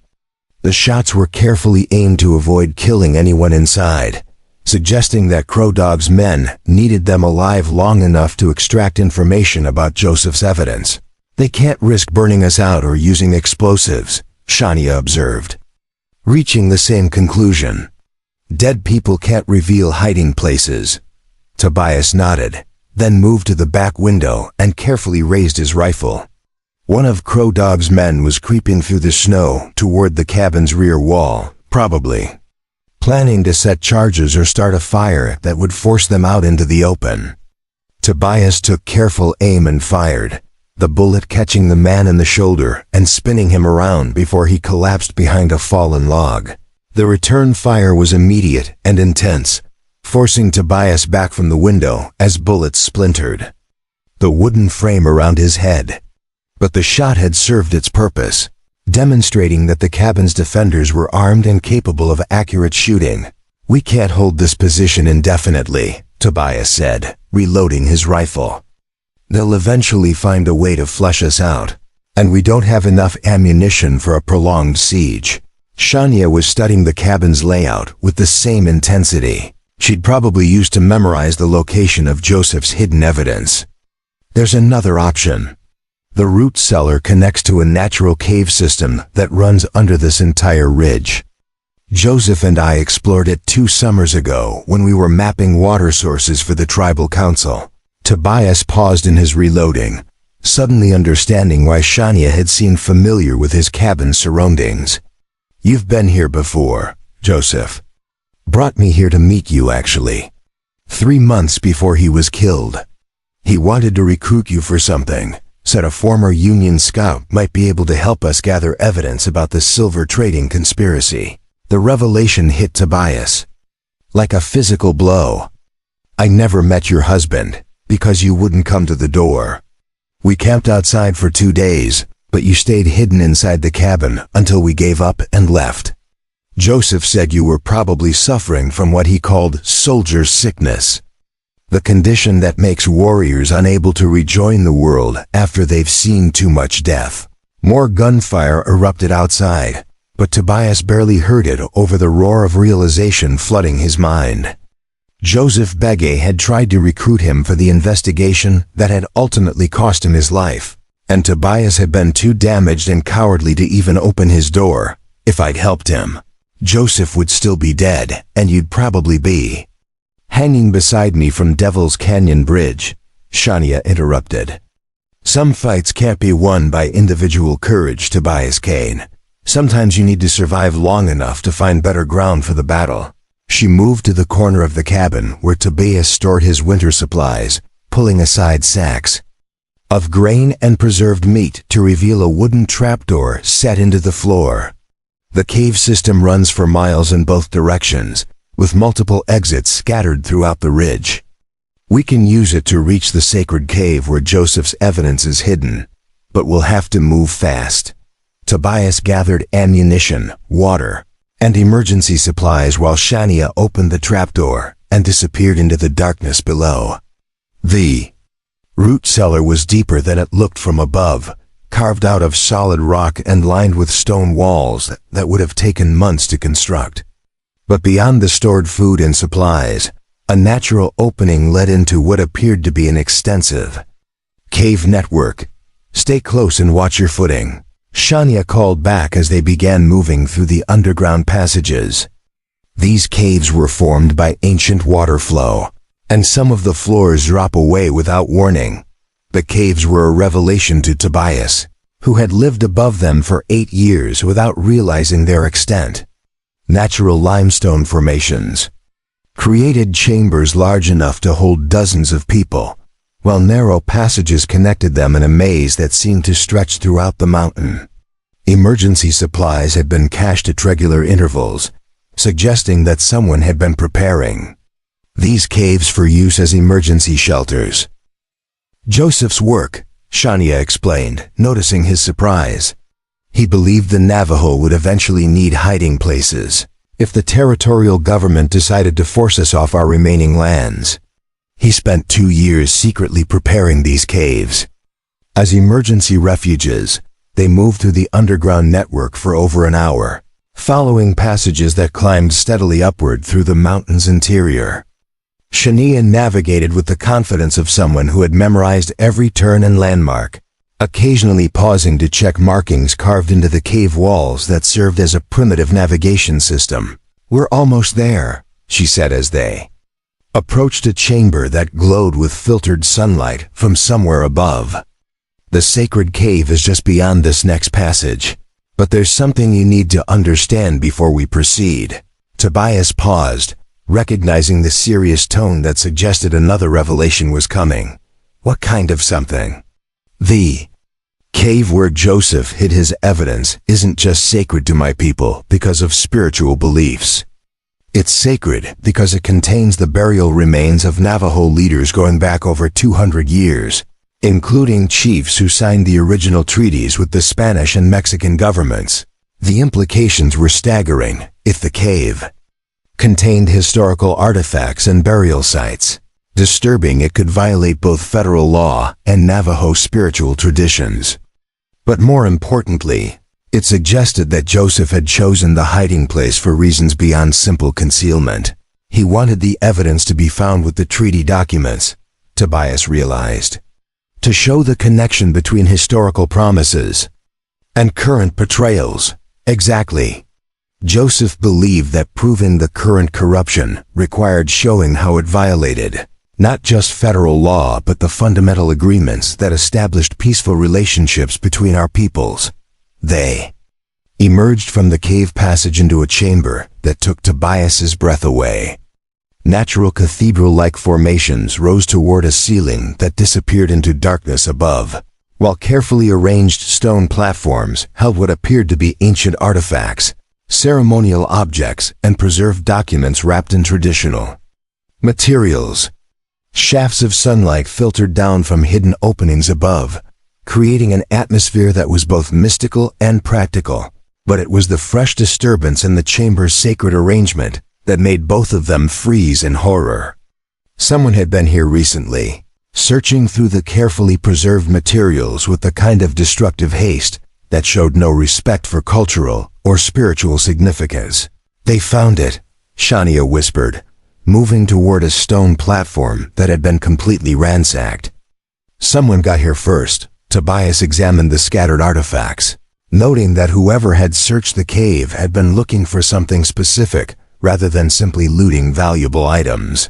The shots were carefully aimed to avoid killing anyone inside, suggesting that Crow Dog's men needed them alive long enough to extract information about Joseph's evidence. "They can't risk burning us out or using explosives," Shania observed, reaching the same conclusion. "Dead people can't reveal hiding places." Tobias nodded, then moved to the back window and carefully raised his rifle. One of Crow Dog's men was creeping through the snow toward the cabin's rear wall, probably planning to set charges or start a fire that would force them out into the open. Tobias took careful aim and fired, the bullet catching the man in the shoulder and spinning him around before he collapsed behind a fallen log. The return fire was immediate and intense, forcing Tobias back from the window as bullets splintered the wooden frame around his head. But the shot had served its purpose, demonstrating that the cabin's defenders were armed and capable of accurate shooting. "We can't hold this position indefinitely," Tobias said, reloading his rifle. "They'll eventually find a way to flush us out, and we don't have enough ammunition for a prolonged siege." Shania was studying the cabin's layout with the same intensity she'd probably used to memorize the location of Joseph's hidden evidence. "There's another option. The root cellar connects to a natural cave system that runs under this entire ridge. Joseph and I explored it 2 summers ago when we were mapping water sources for the tribal council." Tobias paused in his reloading, suddenly understanding why Shania had seemed familiar with his cabin's surroundings. "You've been here before, Joseph. Brought me here to meet you, actually. 3 months before he was killed. He wanted to recruit you for something, said a former Union scout might be able to help us gather evidence about the silver trading conspiracy." The revelation hit Tobias like a physical blow. "I never met your husband because you wouldn't come to the door. We camped outside for 2 days, but you stayed hidden inside the cabin until we gave up and left. Joseph said you were probably suffering from what he called soldier's sickness, the condition that makes warriors unable to rejoin the world after they've seen too much death." More gunfire erupted outside, but Tobias barely heard it over the roar of realization flooding his mind. Joseph Begay had tried to recruit him for the investigation that had ultimately cost him his life, and Tobias had been too damaged and cowardly to even open his door. "If I'd helped him, Joseph would still be dead, and you'd probably be hanging beside me from Devil's Canyon Bridge," Shania interrupted. "Some fights can't be won by individual courage, Tobias Kane. Sometimes you need to survive long enough to find better ground for the battle." She moved to the corner of the cabin where Tobias stored his winter supplies, pulling aside sacks of grain and preserved meat to reveal a wooden trapdoor set into the floor. The cave system runs for miles in both directions, with multiple exits scattered throughout the ridge. "We can use it to reach the sacred cave where Joseph's evidence is hidden, but we'll have to move fast." Tobias gathered ammunition, water, and emergency supplies while Shania opened the trapdoor and disappeared into the darkness below. The root cellar was deeper than it looked from above, carved out of solid rock and lined with stone walls that would have taken months to construct. But beyond the stored food and supplies, a natural opening led into what appeared to be an extensive cave network. "Stay close and watch your footing," Shania called back as they began moving through the underground passages. These caves were formed by ancient water flow, and some of the floors drop away without warning. The caves were a revelation to Tobias, who had lived above them for 8 years without realizing their extent. Natural limestone formations created chambers large enough to hold dozens of people, while narrow passages connected them in a maze that seemed to stretch throughout the mountain. Emergency supplies had been cached at regular intervals, suggesting that someone had been preparing these caves for use as emergency shelters. "Joseph's work," Shania explained, noticing his surprise. "He believed the Navajo would eventually need hiding places if the territorial government decided to force us off our remaining lands. He spent 2 years secretly preparing these caves as emergency refuges. They moved through the underground network for over an hour, following passages that climbed steadily upward through the mountain's interior." Shania navigated with the confidence of someone who had memorized every turn and landmark, occasionally pausing to check markings carved into the cave walls that served as a primitive navigation system. "We're almost there," she said as they approached a chamber that glowed with filtered sunlight from somewhere above. "The sacred cave is just beyond this next passage, but there's something you need to understand before we proceed." Tobias paused, recognizing the serious tone that suggested another revelation was coming. "What kind of something?" "The cave where Joseph hid his evidence isn't just sacred to my people because of spiritual beliefs. It's sacred because it contains the burial remains of Navajo leaders going back over 200 years, including chiefs who signed the original treaties with the Spanish and Mexican governments. The implications were staggering. If the cave contained historical artifacts and burial sites, disturbing it could violate both federal law and Navajo spiritual traditions. But more importantly, it suggested that Joseph had chosen the hiding place for reasons beyond simple concealment. He wanted the evidence to be found with the treaty documents, Tobias realized, to show the connection between historical promises and current betrayals. Exactly. Joseph believed that proving the current corruption required showing how it violated Not just federal law, but the fundamental agreements that established peaceful relationships between our peoples. They emerged from the cave passage into a chamber that took Tobias's breath away. Natural cathedral-like formations rose toward a ceiling that disappeared into darkness above, while carefully arranged stone platforms held what appeared to be ancient artifacts, ceremonial objects, and preserved documents wrapped in traditional materials. Shafts of sunlight filtered down from hidden openings above, creating an atmosphere that was both mystical and practical. But it was the fresh disturbance in the chamber's sacred arrangement that made both of them freeze in horror. Someone had been here recently, searching through the carefully preserved materials with the kind of destructive haste that showed no respect for cultural or spiritual significance. They found it, Shania whispered, moving toward a stone platform that had been completely ransacked. Someone got here first. Tobias examined the scattered artifacts, noting that whoever had searched the cave had been looking for something specific rather than simply looting valuable items.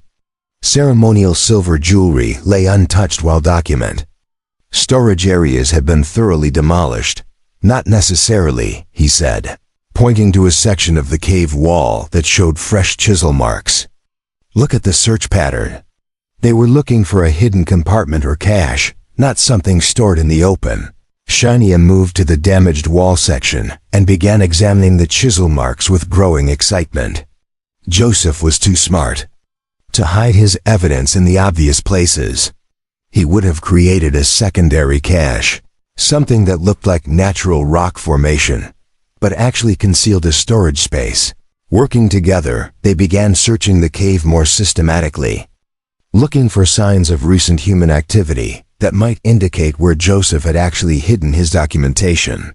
Ceremonial silver jewelry lay untouched while document. Storage areas had been thoroughly demolished. Not necessarily, he said, pointing to a section of the cave wall that showed fresh chisel marks. Look at the search pattern. They were looking for a hidden compartment or cache, not something stored in the open. Shania moved to the damaged wall section and began examining the chisel marks with growing excitement. Joseph was too smart to hide his evidence in the obvious places. He would have created a secondary cache, something that looked like natural rock formation, but actually concealed a storage space. Working together, they began searching the cave more systematically, looking for signs of recent human activity that might indicate where Joseph had actually hidden his documentation.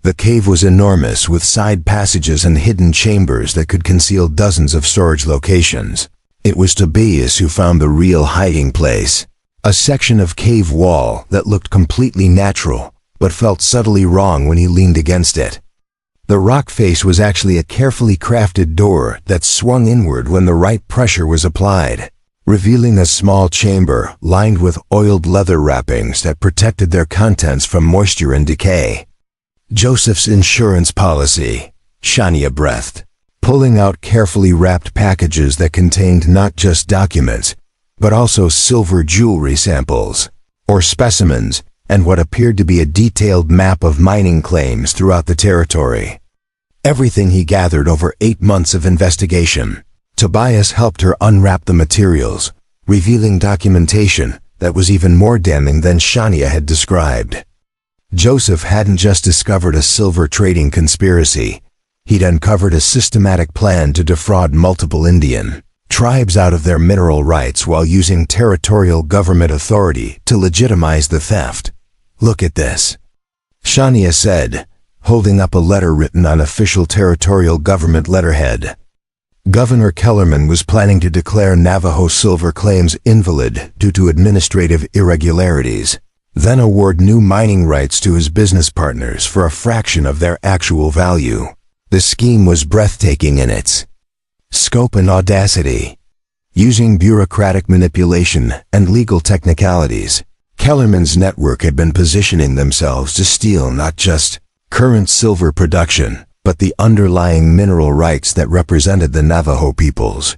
The cave was enormous, with side passages and hidden chambers that could conceal dozens of storage locations. It was Tobias who found the real hiding place, a section of cave wall that looked completely natural, but felt subtly wrong when he leaned against it. The rock face was actually a carefully crafted door that swung inward when the right pressure was applied, revealing a small chamber lined with oiled leather wrappings that protected their contents from moisture and decay. Joseph's insurance policy, Shania breathed, pulling out carefully wrapped packages that contained not just documents, but also silver jewelry samples, or specimens, and what appeared to be a detailed map of mining claims throughout the territory. Everything he gathered over 8 months of investigation. Tobias helped her unwrap the materials, revealing documentation that was even more damning than Shania had described. Joseph hadn't just discovered a silver trading conspiracy. He'd uncovered a systematic plan to defraud multiple Indian tribes out of their mineral rights while using territorial government authority to legitimize the theft. Look at this, Shania said, holding up a letter written on official territorial government letterhead. Governor Kellerman was planning to declare Navajo silver claims invalid due to administrative irregularities, then award new mining rights to his business partners for a fraction of their actual value. The scheme was breathtaking in its scope and audacity. Using bureaucratic manipulation and legal technicalities, Kellerman's network had been positioning themselves to steal not just current silver production, but the underlying mineral rights that represented the Navajo people's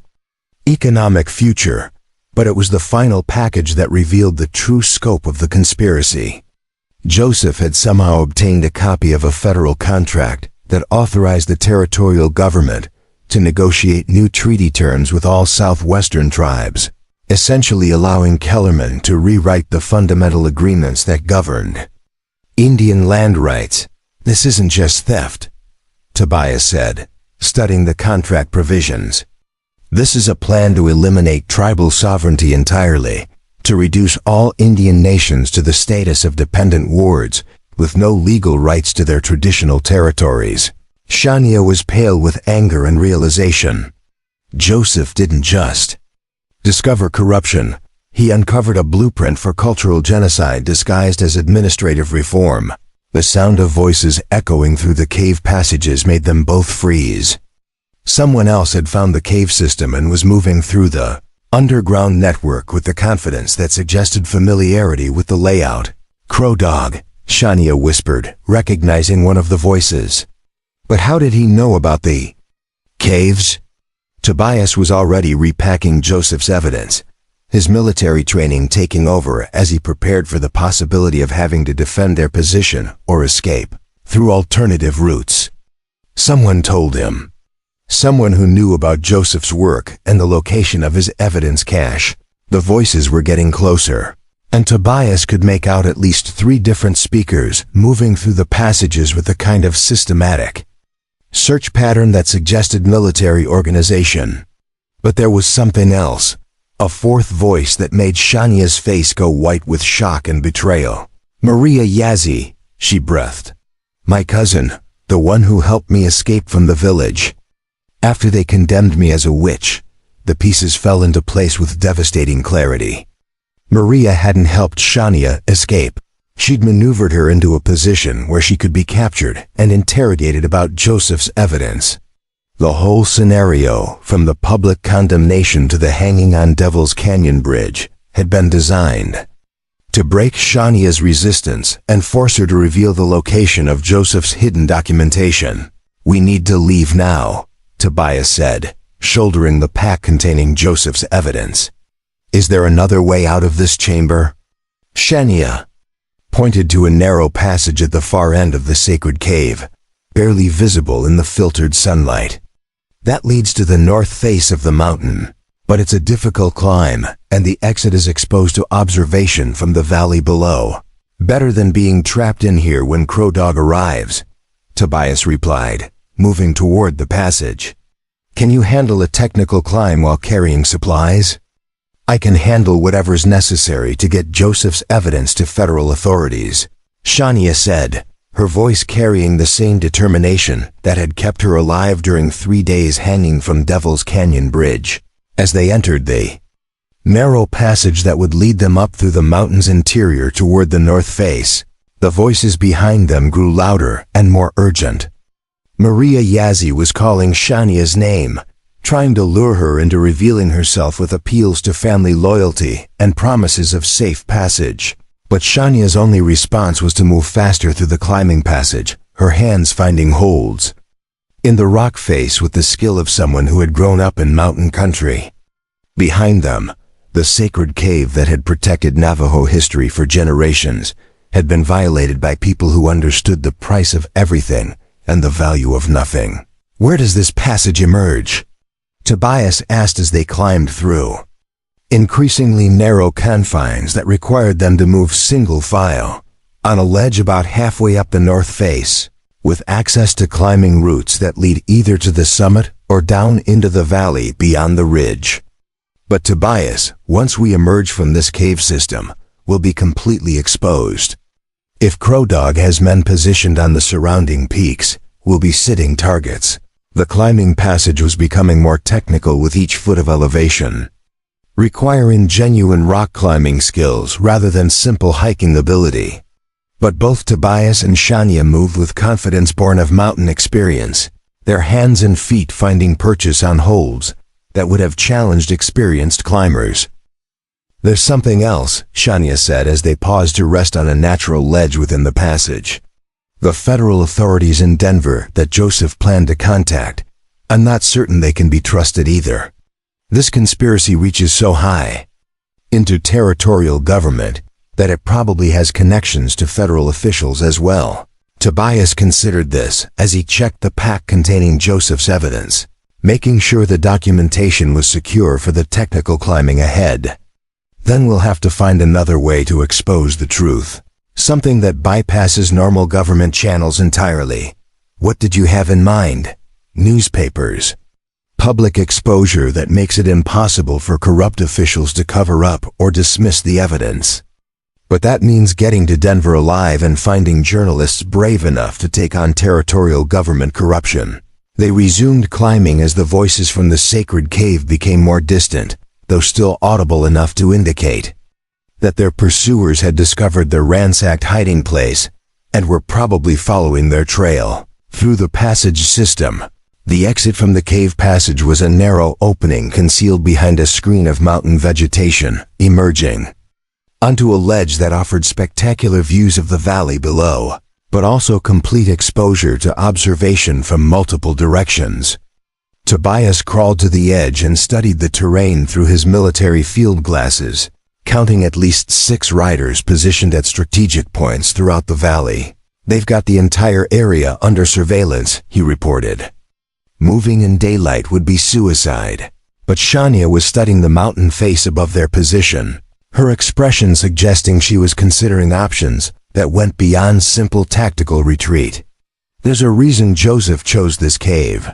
economic future. But it was the final package that revealed the true scope of the conspiracy. Joseph had somehow obtained a copy of a federal contract that authorized the territorial government to negotiate new treaty terms with all southwestern tribes, essentially allowing Kellerman to rewrite the fundamental agreements that governed Indian land rights. This isn't just theft, Tobias said, studying the contract provisions. This is a plan to eliminate tribal sovereignty entirely, to reduce all Indian nations to the status of dependent wards, with no legal rights to their traditional territories. Shania was pale with anger and realization. Joseph didn't just discover corruption. He uncovered a blueprint for cultural genocide disguised as administrative reform. The sound of voices echoing through the cave passages made them both freeze. Someone else had found the cave system and was moving through the underground network with the confidence that suggested familiarity with the layout. Crow Dog, Shania whispered, recognizing one of the voices. But how did he know about the caves? Tobias was already repacking Joseph's evidence, his military training taking over as he prepared for the possibility of having to defend their position or escape through alternative routes. Someone told him. Someone who knew about Joseph's work and the location of his evidence cache. The voices were getting closer, and Tobias could make out at least 3 different speakers moving through the passages with a kind of systematic search pattern that suggested military organization. But there was something else, a 4th voice that made Shania's face go white with shock and betrayal. Maria Yazzie, she breathed. My cousin, the one who helped me escape from the village. After they condemned me as a witch, the pieces fell into place with devastating clarity. Maria hadn't helped Shania escape. She'd maneuvered her into a position where she could be captured and interrogated about Joseph's evidence. The whole scenario, from the public condemnation to the hanging on Devil's Canyon Bridge, had been designed to break Shania's resistance and force her to reveal the location of Joseph's hidden documentation. We need to leave now, Tobias said, shouldering the pack containing Joseph's evidence. Is there another way out of this chamber? Shania pointed to a narrow passage at the far end of the sacred cave, barely visible in the filtered sunlight. That leads to the north face of the mountain, but it's a difficult climb, and the exit is exposed to observation from the valley below. Better than being trapped in here when Crow Dog arrives, Tobias replied, moving toward the passage. Can you handle a technical climb while carrying supplies? I can handle whatever's necessary to get Joseph's evidence to federal authorities, Shania said, her voice carrying the same determination that had kept her alive during 3 days hanging from Devil's Canyon Bridge. As they entered the narrow passage that would lead them up through the mountain's interior toward the north face, the voices behind them grew louder and more urgent. Maria Yazzie was calling Shania's name, trying to lure her into revealing herself with appeals to family loyalty and promises of safe passage. But Shania's only response was to move faster through the climbing passage, her hands finding holds in the rock face with the skill of someone who had grown up in mountain country. Behind them, the sacred cave that had protected Navajo history for generations had been violated by people who understood the price of everything and the value of nothing. Where does this passage emerge? Tobias asked as they climbed through increasingly narrow confines that required them to move single file, on a ledge about halfway up the north face, with access to climbing routes that lead either to the summit or down into the valley beyond the ridge. But Tobias, once we emerge from this cave system, will be completely exposed. If Crow Dog has men positioned on the surrounding peaks, we'll be sitting targets. The climbing passage was becoming more technical with each foot of elevation, requiring genuine rock climbing skills rather than simple hiking ability. But both Tobias and Shania moved with confidence born of mountain experience, their hands and feet finding purchase on holds that would have challenged experienced climbers. There's something else, Shania said as they paused to rest on a natural ledge within the passage. The federal authorities in Denver that Joseph planned to contact, I'm not certain they can be trusted either. This conspiracy reaches so high into territorial government that it probably has connections to federal officials as well. Tobias considered this as he checked the pack containing Joseph's evidence, making sure the documentation was secure for the technical climbing ahead. Then we'll have to find another way to expose the truth, something that bypasses normal government channels entirely. What did you have in mind? Newspapers. Public exposure that makes it impossible for corrupt officials to cover up or dismiss the evidence. But that means getting to Denver alive and finding journalists brave enough to take on territorial government corruption. They resumed climbing as the voices from the sacred cave became more distant, though still audible enough to indicate that their pursuers had discovered their ransacked hiding place and were probably following their trail. Through the passage system, The exit from the cave passage was a narrow opening concealed behind a screen of mountain vegetation, emerging onto a ledge that offered spectacular views of the valley below, but also complete exposure to observation from multiple directions. Tobias crawled to the edge and studied the terrain through his military field glasses, counting at least 6 riders positioned at strategic points throughout the valley. "They've got the entire area under surveillance," he reported. Moving in daylight would be suicide, but Shania was studying the mountain face above their position, her expression suggesting she was considering options that went beyond simple tactical retreat. "There's a reason Joseph chose this cave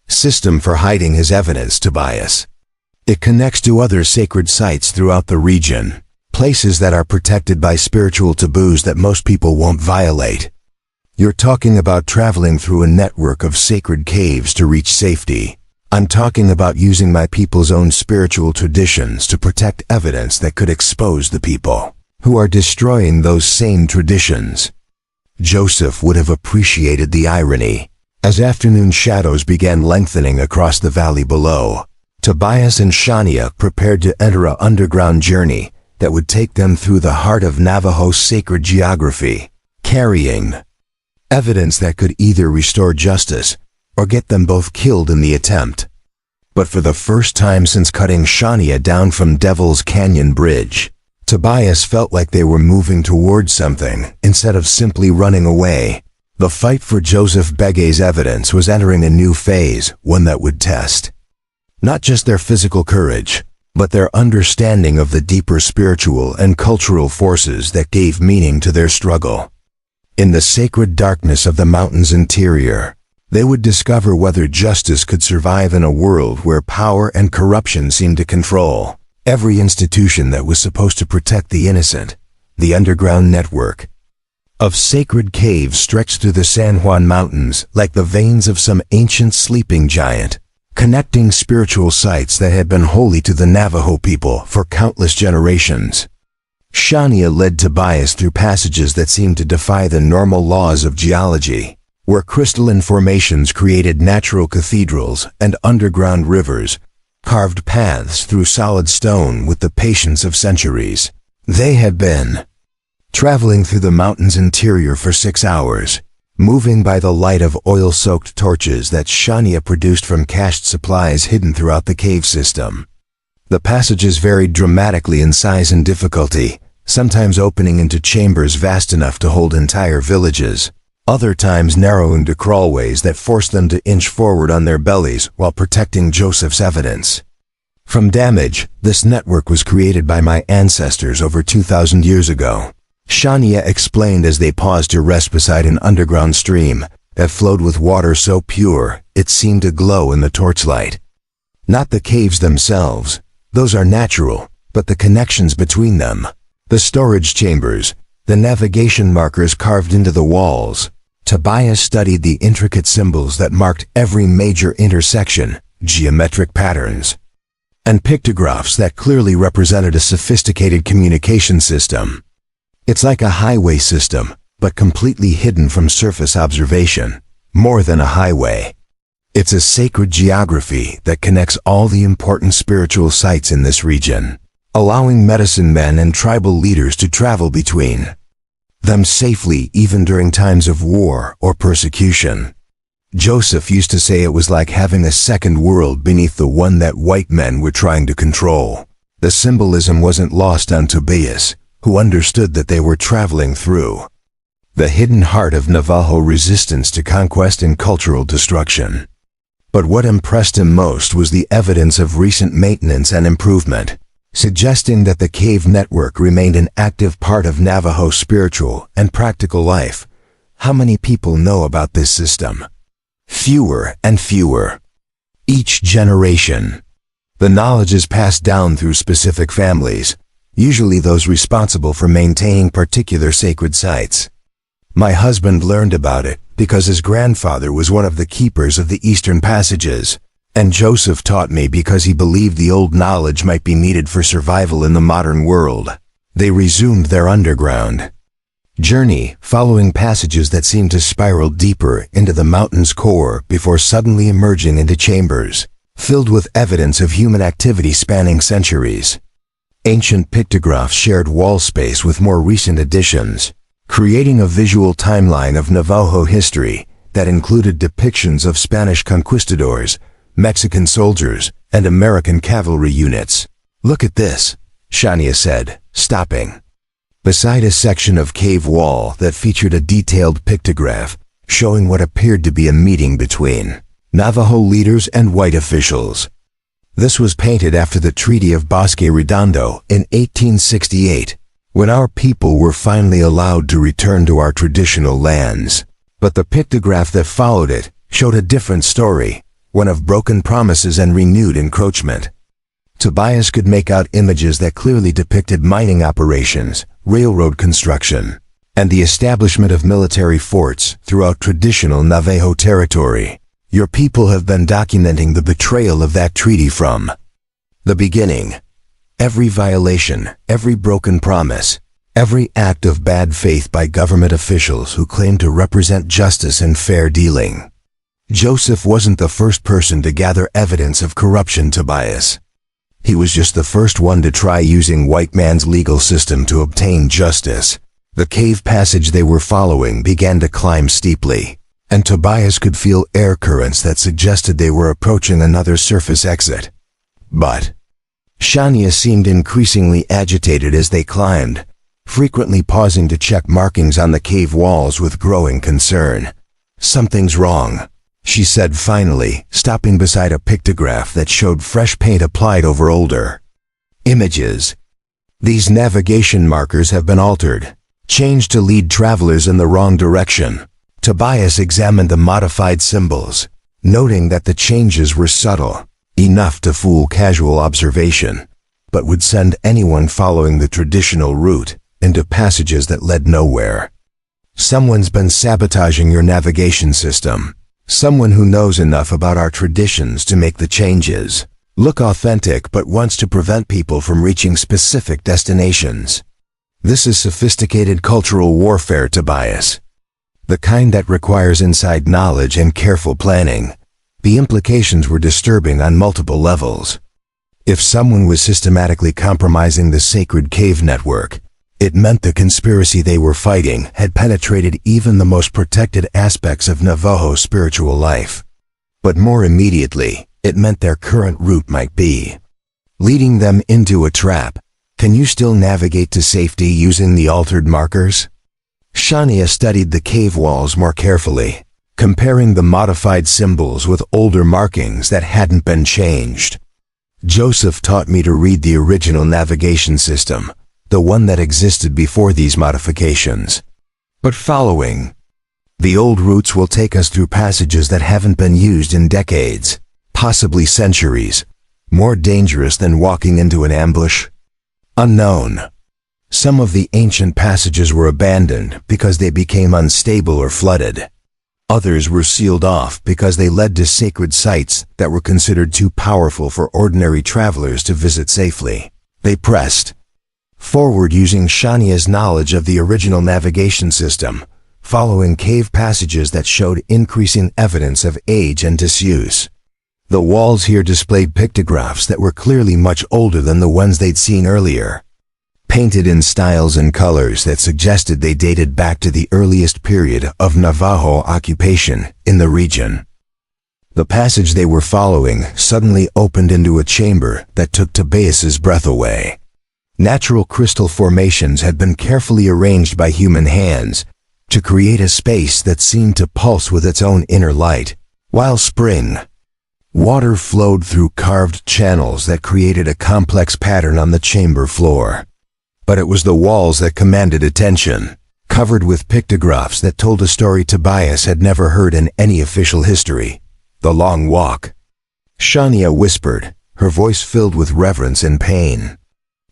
system for hiding his evidence, Tobias. It connects to other sacred sites throughout the region, places that are protected by spiritual taboos that most people won't violate. You're talking about traveling through a network of sacred caves to reach safety. I'm talking about using my people's own spiritual traditions to protect evidence that could expose the people who are destroying those same traditions." Joseph would have appreciated the irony. As afternoon shadows began lengthening across the valley below, Tobias and Shania prepared to enter an underground journey that would take them through the heart of Navajo sacred geography, carrying evidence that could either restore justice or get them both killed in the attempt. But for the first time since cutting Shania down from Devil's Canyon Bridge, Tobias felt like they were moving towards something instead of simply running away. The fight for Joseph Bege's evidence was entering a new phase, one that would test not just their physical courage, but their understanding of the deeper spiritual and cultural forces that gave meaning to their struggle. In the sacred darkness of the mountain's interior, they would discover whether justice could survive in a world where power and corruption seemed to control every institution that was supposed to protect the innocent. The underground network of sacred caves stretched through the San Juan Mountains like the veins of some ancient sleeping giant, connecting spiritual sites that had been holy to the Navajo people for countless generations. Shania led Tobias through passages that seemed to defy the normal laws of geology, where crystalline formations created natural cathedrals and underground rivers carved paths through solid stone with the patience of centuries. They had been traveling through the mountain's interior for 6 hours, moving by the light of oil-soaked torches that Shania produced from cached supplies hidden throughout the cave system. The passages varied dramatically in size and difficulty, sometimes opening into chambers vast enough to hold entire villages, other times narrowing to crawlways that forced them to inch forward on their bellies while protecting Joseph's evidence. From damage, this network was created by my ancestors over 2,000 years ago, Shania explained as they paused to rest beside an underground stream that flowed with water so pure it seemed to glow in the torchlight. Not the caves themselves, those are natural, but the connections between them, the storage chambers, the navigation markers carved into the walls. Tobias studied the intricate symbols that marked every major intersection, geometric patterns, and pictographs that clearly represented a sophisticated communication system. It's like a highway system, but completely hidden from surface observation. More than a highway. It's a sacred geography that connects all the important spiritual sites in this region, allowing medicine men and tribal leaders to travel between them safely even during times of war or persecution. Joseph used to say it was like having a second world beneath the one that white men were trying to control. The symbolism wasn't lost on Tobias, who understood that they were traveling through the hidden heart of Navajo resistance to conquest and cultural destruction. But what impressed him most was the evidence of recent maintenance and improvement, suggesting that the cave network remained an active part of Navajo spiritual and practical life. How many people know about this system? Fewer and fewer. Each generation, the knowledge is passed down through specific families, usually those responsible for maintaining particular sacred sites. My husband learned about it because his grandfather was one of the keepers of the Eastern Passages, and Joseph taught me because he believed the old knowledge might be needed for survival in the modern world. They resumed their underground journey following passages that seemed to spiral deeper into the mountain's core before suddenly emerging into chambers filled with evidence of human activity spanning centuries. Ancient pictographs shared wall space with more recent additions, creating a visual timeline of Navajo history that included depictions of Spanish conquistadors, Mexican soldiers, and American cavalry units. "Look at this," Shania said, stopping beside a section of cave wall that featured a detailed pictograph showing what appeared to be a meeting between Navajo leaders and white officials. This was painted after the Treaty of Bosque Redondo in 1868, when our people were finally allowed to return to our traditional lands. But the pictograph that followed it showed a different story, one of broken promises and renewed encroachment. Tobias could make out images that clearly depicted mining operations, railroad construction, and the establishment of military forts throughout traditional Navajo territory. "Your people have been documenting the betrayal of that treaty from the beginning. Every violation, every broken promise, every act of bad faith by government officials who claim to represent justice and fair dealing." Joseph wasn't the first person to gather evidence of corruption, Tobias. He was just the first one to try using white man's legal system to obtain justice. The cave passage they were following began to climb steeply, and Tobias could feel air currents that suggested they were approaching another surface exit. But Shania seemed increasingly agitated as they climbed, frequently pausing to check markings on the cave walls with growing concern. "Something's wrong," she said finally, stopping beside a pictograph that showed fresh paint applied over older images. "These navigation markers have been altered, changed to lead travelers in the wrong direction." Tobias examined the modified symbols, noting that the changes were subtle, enough to fool casual observation, but would send anyone following the traditional route into passages that led nowhere. "Someone's been sabotaging your navigation system. Someone who knows enough about our traditions to make the changes look authentic but wants to prevent people from reaching specific destinations. This is sophisticated cultural warfare, Tobias. The kind that requires inside knowledge and careful planning." The implications were disturbing on multiple levels. If someone was systematically compromising the sacred cave network, it meant the conspiracy they were fighting had penetrated even the most protected aspects of Navajo spiritual life. But more immediately, it meant their current route might be leading them into a trap. "Can you still navigate to safety using the altered markers?" Shania studied the cave walls more carefully, comparing the modified symbols with older markings that hadn't been changed. "Joseph taught me to read the original navigation system, the one that existed before these modifications. But following the old routes will take us through passages that haven't been used in decades, possibly centuries, more dangerous than walking into an ambush." Unknown. Some of the ancient passages were abandoned because they became unstable or flooded. Others were sealed off because they led to sacred sites that were considered too powerful for ordinary travelers to visit safely. They pressed forward using Shania's knowledge of the original navigation system, following cave passages that showed increasing evidence of age and disuse. The walls here displayed pictographs that were clearly much older than the ones they'd seen earlier, painted in styles and colors that suggested they dated back to the earliest period of Navajo occupation in the region. The passage they were following suddenly opened into a chamber that took Tobias's breath away. Natural crystal formations had been carefully arranged by human hands to create a space that seemed to pulse with its own inner light, while spring water flowed through carved channels that created a complex pattern on the chamber floor. But it was the walls that commanded attention, covered with pictographs that told a story Tobias had never heard in any official history. "The Long Walk," Shania whispered, her voice filled with reverence and pain.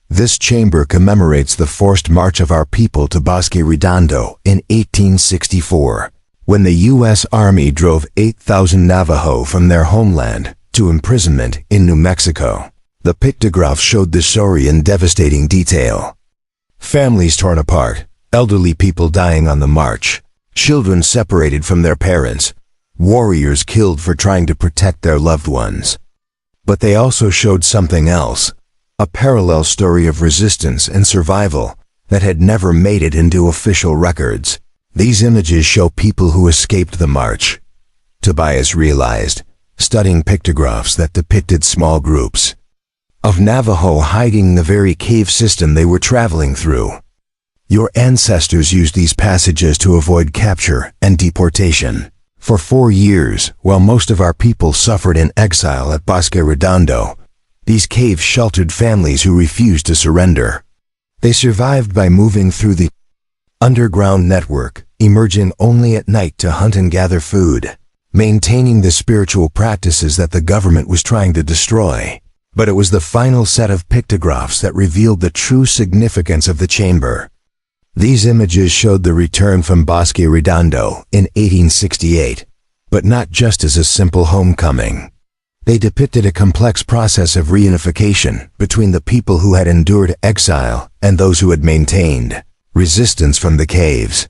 "This chamber commemorates the forced march of our people to Bosque Redondo in 1864, when the U.S. Army drove 8,000 Navajo from their homeland to imprisonment in New Mexico." The pictograph showed the story in devastating detail. Families torn apart, Elderly people dying on the march, children separated from their parents, warriors killed for trying to protect their loved ones. But they also showed something else, a parallel story of resistance and survival that had never made it into official records. These images show people who escaped the march, Tobias realized, studying pictographs that depicted small groups of Navajo hiding in the very cave system they were traveling through. Your ancestors used these passages to avoid capture and deportation. For 4 years, while most of our people suffered in exile at Bosque Redondo, these caves sheltered families who refused to surrender. They survived by moving through the underground network, emerging only at night to hunt and gather food, maintaining the spiritual practices that the government was trying to destroy. But it was the final set of pictographs that revealed the true significance of the chamber. These images showed the return from Bosque Redondo in 1868, but not just as a simple homecoming. They depicted a complex process of reunification between the people who had endured exile and those who had maintained resistance from the caves.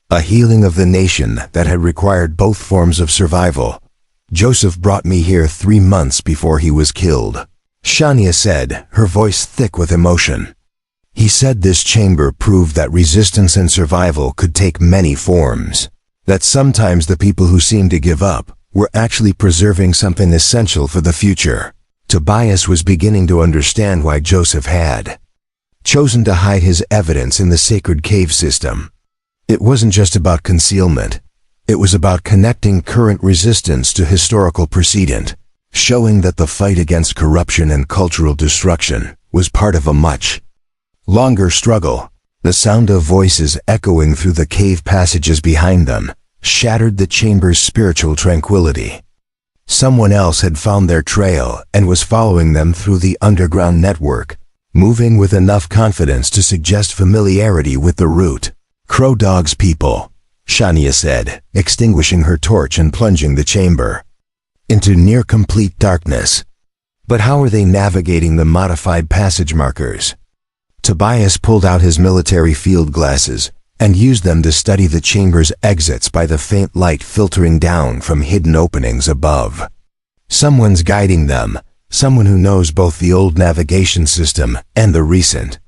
A healing of the nation that had required both forms of survival. Joseph brought me here 3 months before he was killed, Shania said, her voice thick with emotion. He said this chamber proved that resistance and survival could take many forms, that sometimes the people who seemed to give up were actually preserving something essential for the future. Tobias was beginning to understand why Joseph had chosen to hide his evidence in the sacred cave system. It wasn't just about concealment. It was about connecting current resistance to historical precedent, showing that the fight against corruption and cultural destruction was part of a much longer struggle. The sound of voices echoing through the cave passages behind them shattered the chamber's spiritual tranquility. Someone else had found their trail and was following them through the underground network, moving with enough confidence to suggest familiarity with the route. Crow Dog's people, Shania said, extinguishing her torch and plunging the chamber into near-complete darkness. But how are they navigating the modified passage markers? Tobias pulled out his military field glasses and used them to study the chamber's exits by the faint light filtering down from hidden openings above. Someone's guiding them, someone who knows both the old navigation system and the recent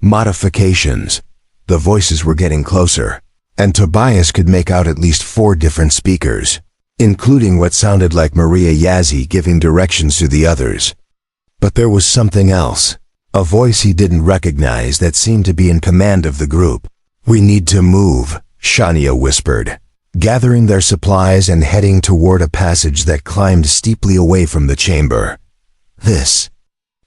modifications. The voices were getting closer, and Tobias could make out at least 4 different speakers, including what sounded like Maria Yazzie giving directions to the others. But there was something else, a voice he didn't recognize that seemed to be in command of the group. "We need to move," Shania whispered, gathering their supplies and heading toward a passage that climbed steeply away from the chamber. This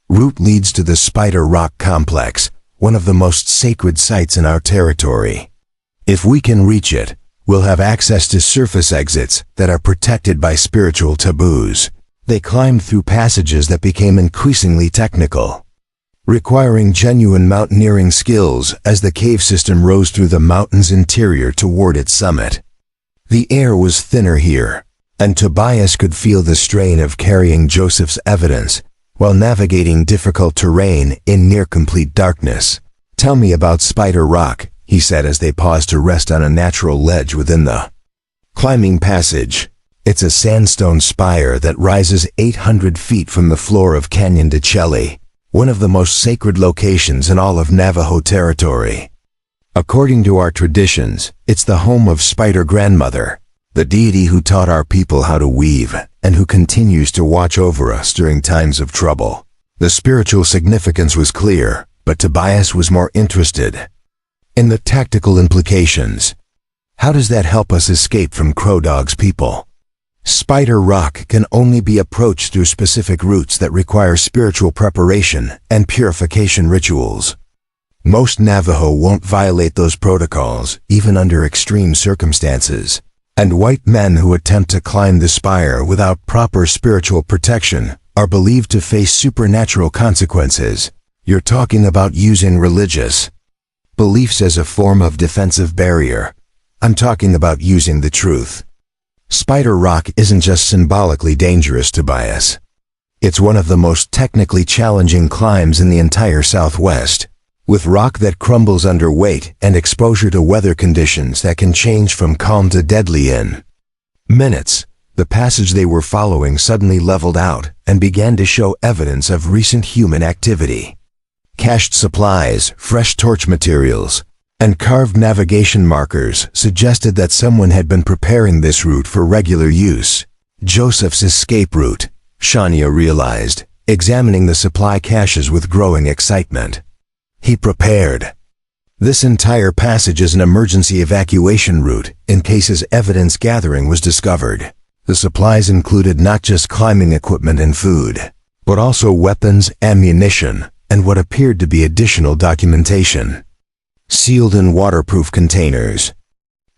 route leads to the Spider Rock Complex, one of the most sacred sites in our territory. If we can reach it, we'll have access to surface exits that are protected by spiritual taboos. They climbed through passages that became increasingly technical, requiring genuine mountaineering skills as the cave system rose through the mountain's interior toward its summit. The air was thinner here, and Tobias could feel the strain of carrying Joseph's evidence while navigating difficult terrain in near-complete darkness. "Tell me about Spider Rock," he said as they paused to rest on a natural ledge within the climbing passage. It's a sandstone spire that rises 800 feet from the floor of Canyon de Chelly, one of the most sacred locations in all of Navajo territory. According to our traditions, it's the home of Spider Grandmother, the deity who taught our people how to weave and who continues to watch over us during times of trouble. The spiritual significance was clear, but Tobias was more interested in the tactical implications. How does that help us escape from Crow Dog's people? Spider Rock can only be approached through specific routes that require spiritual preparation and purification rituals. Most Navajo won't violate those protocols, even under extreme circumstances. And white men who attempt to climb the spire without proper spiritual protection are believed to face supernatural consequences. You're talking about using religious beliefs as a form of defensive barrier. I'm talking about using the truth. Spider Rock isn't just symbolically dangerous, Tobias. It's one of the most technically challenging climbs in the entire Southwest. with rock that crumbles under weight and exposure to weather conditions that can change from calm to deadly in minutes. The passage they were following suddenly leveled out and began to show evidence of recent human activity. Cached supplies, fresh torch materials, and carved navigation markers suggested that someone had been preparing this route for regular use. Joseph's escape route, Shania realized, examining the supply caches with growing excitement. He prepared. This entire passage is an emergency evacuation route in case his evidence gathering was discovered. The supplies included not just climbing equipment and food, but also weapons, ammunition, and what appeared to be additional documentation. Sealed in waterproof containers.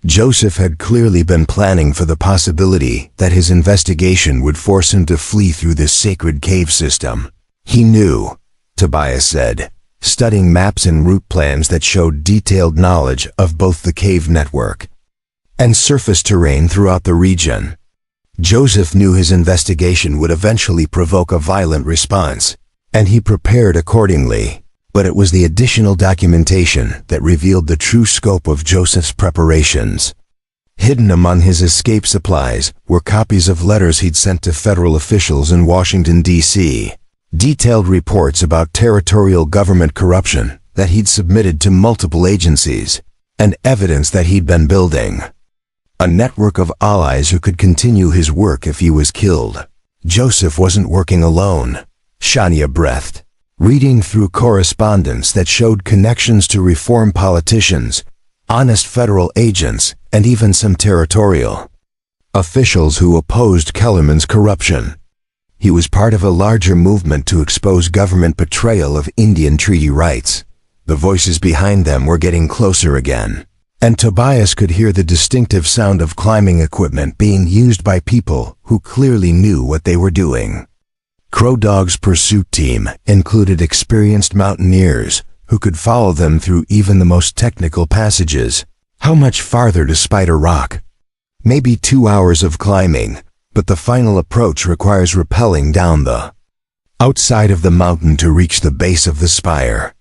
Joseph had clearly been planning for the possibility that his investigation would force him to flee through this sacred cave system. He knew, Tobias said, studying maps and route plans that showed detailed knowledge of both the cave network and surface terrain throughout the region. Joseph knew his investigation would eventually provoke a violent response, and he prepared accordingly. But it was the additional documentation that revealed the true scope of Joseph's preparations. Hidden among his escape supplies were copies of letters he'd sent to federal officials in Washington, D.C., detailed reports about territorial government corruption that he'd submitted to multiple agencies, and evidence that he'd been building a network of allies who could continue his work if he was killed. Joseph wasn't working alone, Shania breathed. Reading through correspondence that showed connections to reform politicians, honest federal agents, and even some territorial officials who opposed Kellerman's corruption. He was part of a larger movement to expose government betrayal of Indian treaty rights. The voices behind them were getting closer again, and Tobias could hear the distinctive sound of climbing equipment being used by people who clearly knew what they were doing. Crow Dog's pursuit team included experienced mountaineers who could follow them through even the most technical passages. How much farther to Spider Rock? Maybe 2 hours of climbing, but the final approach requires rappelling down the outside of the mountain to reach the base of the spire.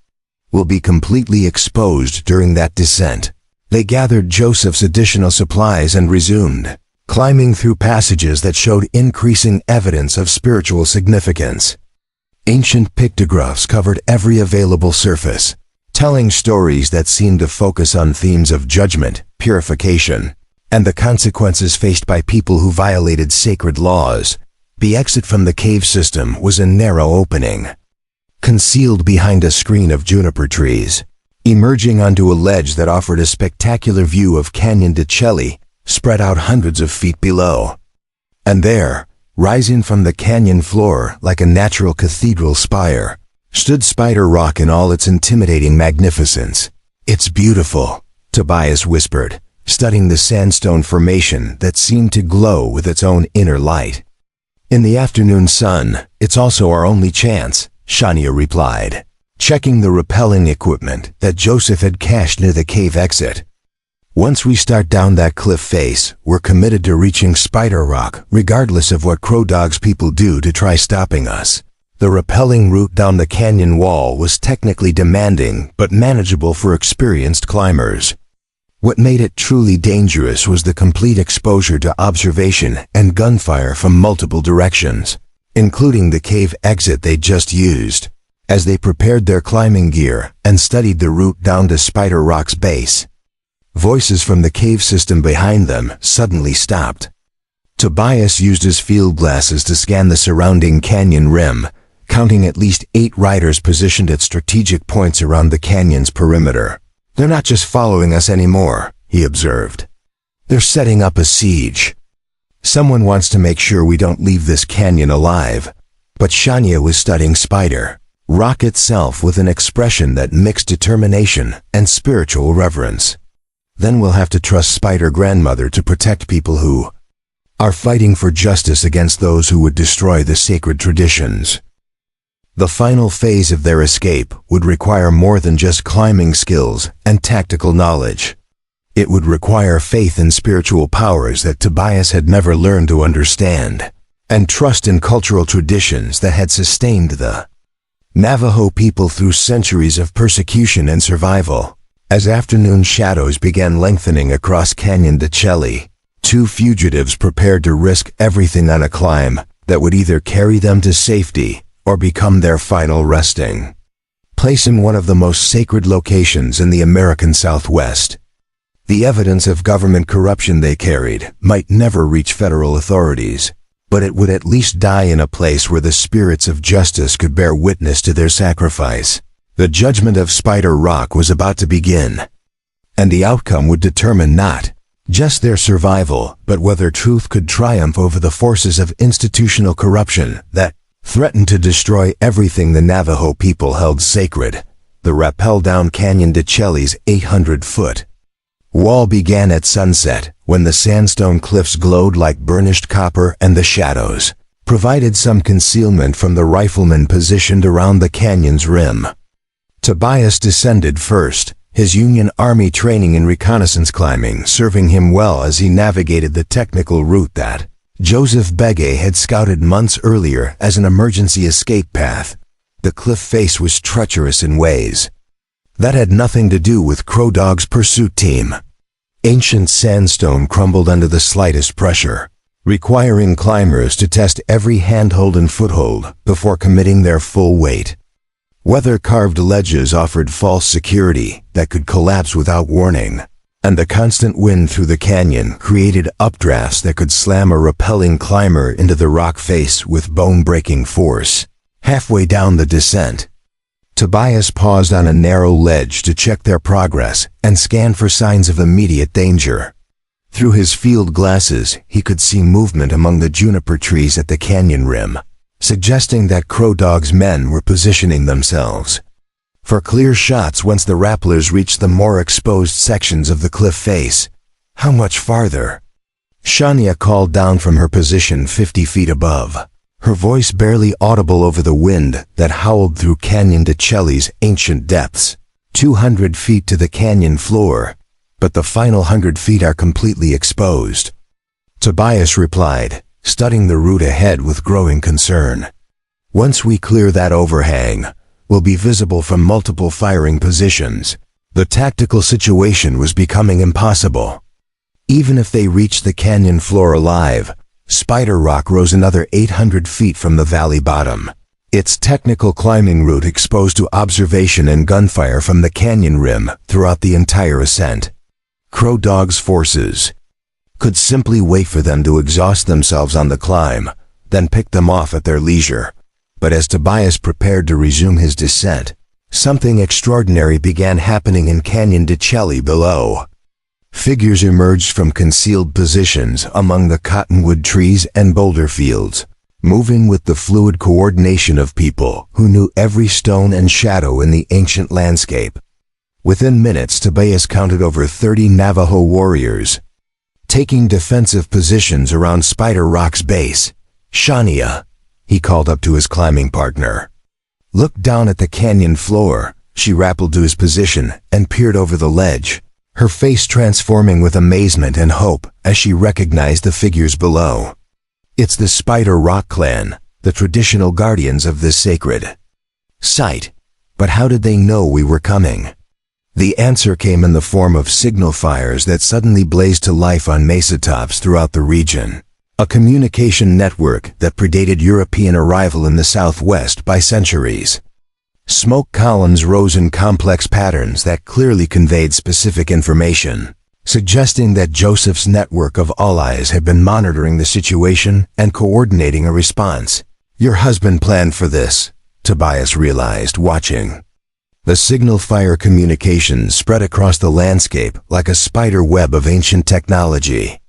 We'll be completely exposed during that descent. They gathered Joseph's additional supplies and resumed climbing through passages that showed increasing evidence of spiritual significance. Ancient pictographs covered every available surface, telling stories that seemed to focus on themes of judgment, purification, and the consequences faced by people who violated sacred laws. The exit from the cave system was a narrow opening, concealed behind a screen of juniper trees. Emerging onto a ledge that offered a spectacular view of Canyon de Chelly, spread out hundreds of feet below. And there, rising from the canyon floor like a natural cathedral spire, stood Spider Rock in all its intimidating magnificence. "It's beautiful," Tobias whispered, studying the sandstone formation that seemed to glow with its own inner light. "In the afternoon sun, it's also our only chance," Shania replied, checking the rappelling equipment that Joseph had cached near the cave exit. "Once we start down that cliff face, we're committed to reaching Spider Rock, regardless of what Crow Dog's people do to try stopping us." The rappelling route down the canyon wall was technically demanding, but manageable for experienced climbers. What made it truly dangerous was the complete exposure to observation and gunfire from multiple directions, including the cave exit they'd just used. As they prepared their climbing gear and studied the route down to Spider Rock's base, voices from the cave system behind them suddenly stopped. Tobias used his field glasses to scan the surrounding canyon rim, counting at least 8 riders positioned at strategic points around the canyon's perimeter. "They're not just following us anymore," he observed. "They're setting up a siege. Someone wants to make sure we don't leave this canyon alive." But Shania was studying Spider Rock itself with an expression that mixed determination and spiritual reverence. "Then we'll have to trust Spider Grandmother to protect people who are fighting for justice against those who would destroy the sacred traditions." The final phase of their escape would require more than just climbing skills and tactical knowledge. It would require faith in spiritual powers that Tobias had never learned to understand, and trust in cultural traditions that had sustained the Navajo people through centuries of persecution and survival. As afternoon shadows began lengthening across Canyon de Chelly, two fugitives prepared to risk everything on a climb that would either carry them to safety or become their final resting place in one of the most sacred locations in the American Southwest. The evidence of government corruption they carried might never reach federal authorities, but it would at least die in a place where the spirits of justice could bear witness to their sacrifice. The judgment of Spider Rock was about to begin, and the outcome would determine not just their survival, but whether truth could triumph over the forces of institutional corruption that threatened to destroy everything the Navajo people held sacred. The rappel down Canyon de Chelly's 800-foot wall began at sunset, when the sandstone cliffs glowed like burnished copper and the shadows provided some concealment from the riflemen positioned around the canyon's rim. Tobias descended first, his Union Army training in reconnaissance climbing serving him well as he navigated the technical route that Joseph Begay had scouted months earlier as an emergency escape path. The cliff face was treacherous in ways that had nothing to do with Crow Dog's pursuit team. Ancient sandstone crumbled under the slightest pressure, requiring climbers to test every handhold and foothold before committing their full weight. Weather-carved ledges offered false security that could collapse without warning, and the constant wind through the canyon created updrafts that could slam a rappelling climber into the rock face with bone-breaking force. Halfway down the descent, Tobias paused on a narrow ledge to check their progress and scan for signs of immediate danger. Through his field glasses, he could see movement among the juniper trees at the canyon rim, suggesting that Crow Dog's men were positioning themselves for clear shots once the rapplers reached the more exposed sections of the cliff face. How much farther? Shania called down from her position 50 feet above, her voice barely audible over the wind that howled through Canyon de Chelly's ancient depths. 200 feet to the canyon floor, but the final 100 feet are completely exposed. Tobias replied, studying the route ahead with growing concern. Once we clear that overhang, we'll be visible from multiple firing positions. The tactical situation was becoming impossible. Even if they reached the canyon floor alive, Spider Rock rose another 800 feet from the valley bottom, its technical climbing route exposed to observation and gunfire from the canyon rim throughout the entire ascent. Crow Dog's forces could simply wait for them to exhaust themselves on the climb, then pick them off at their leisure. But as Tobias prepared to resume his descent, something extraordinary began happening in Canyon de Chelly below. Figures emerged from concealed positions among the cottonwood trees and boulder fields, moving with the fluid coordination of people who knew every stone and shadow in the ancient landscape. Within minutes, Tobias counted over 30 Navajo warriors, taking defensive positions around Spider Rock's base. Shania, he called up to his climbing partner. Look down at the canyon floor. She rappelled to his position and peered over the ledge, her face transforming with amazement and hope as she recognized the figures below. It's the Spider Rock clan, the traditional guardians of this sacred site. But how did they know we were coming? The answer came in the form of signal fires that suddenly blazed to life on mesa tops throughout the region. A communication network that predated European arrival in the Southwest by centuries. Smoke columns rose in complex patterns that clearly conveyed specific information, suggesting that Joseph's network of allies had been monitoring the situation and coordinating a response. Your husband planned for this, Tobias realized, watching. The signal fire communications spread across the landscape like a spider web of ancient technology.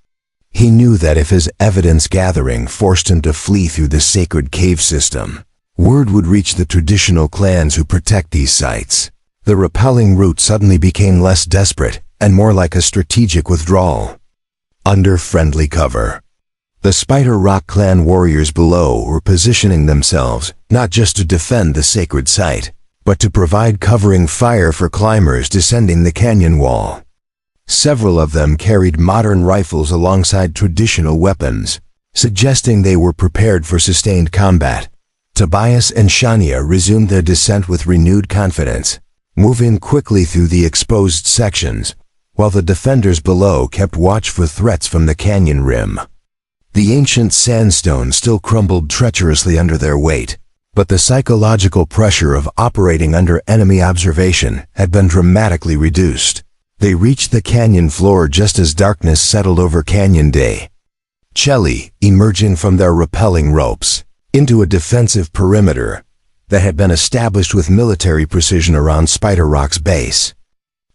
He knew that if his evidence gathering forced him to flee through the sacred cave system, word would reach the traditional clans who protect these sites. The repelling route suddenly became less desperate and more like a strategic withdrawal. Under friendly cover, the Spider Rock clan warriors below were positioning themselves not just to defend the sacred site, but to provide covering fire for climbers descending the canyon wall. Several of them carried modern rifles alongside traditional weapons, suggesting they were prepared for sustained combat. Tobias and Shania resumed their descent with renewed confidence, moving quickly through the exposed sections, while the defenders below kept watch for threats from the canyon rim. The ancient sandstone still crumbled treacherously under their weight, but the psychological pressure of operating under enemy observation had been dramatically reduced. They reached the canyon floor just as darkness settled over Canyon Day. Chelly, emerging from their rappelling ropes into a defensive perimeter that had been established with military precision around Spider Rock's base.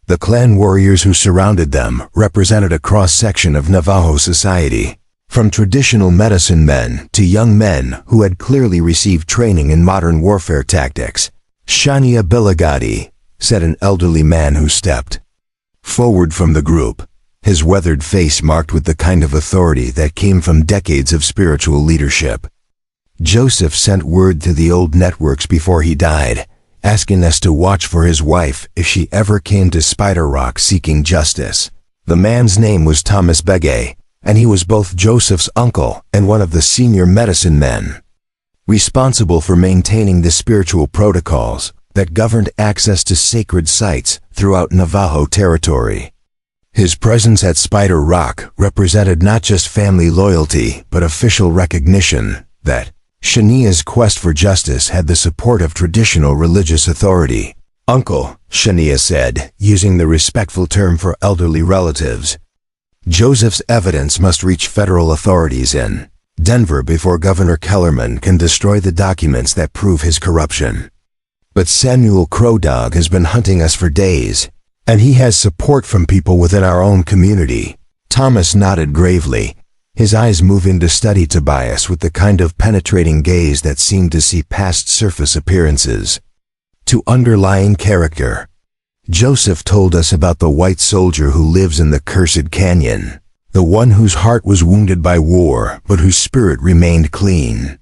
The clan warriors who surrounded them represented a cross-section of Navajo society, from traditional medicine men to young men who had clearly received training in modern warfare tactics. Shania Billigati, said an elderly man who stepped forward from the group, his weathered face marked with the kind of authority that came from decades of spiritual leadership. Joseph sent word to the old networks before he died, asking us to watch for his wife if she ever came to Spider Rock seeking justice. The man's name was Thomas Begay, and he was both Joseph's uncle and one of the senior medicine men, responsible for maintaining the spiritual protocols that governed access to sacred sites throughout Navajo territory. His presence at Spider Rock represented not just family loyalty but official recognition that Shania's quest for justice had the support of traditional religious authority. "Uncle," Shania said, using the respectful term for elderly relatives. "Joseph's evidence must reach federal authorities in Denver before Governor Kellerman can destroy the documents that prove his corruption. But Samuel Crow Dog has been hunting us for days, and he has support from people within our own community." Thomas nodded gravely, his eyes moving to study Tobias with the kind of penetrating gaze that seemed to see past surface appearances to underlying character. "Joseph told us about the white soldier who lives in the cursed canyon, the one whose heart was wounded by war but whose spirit remained clean.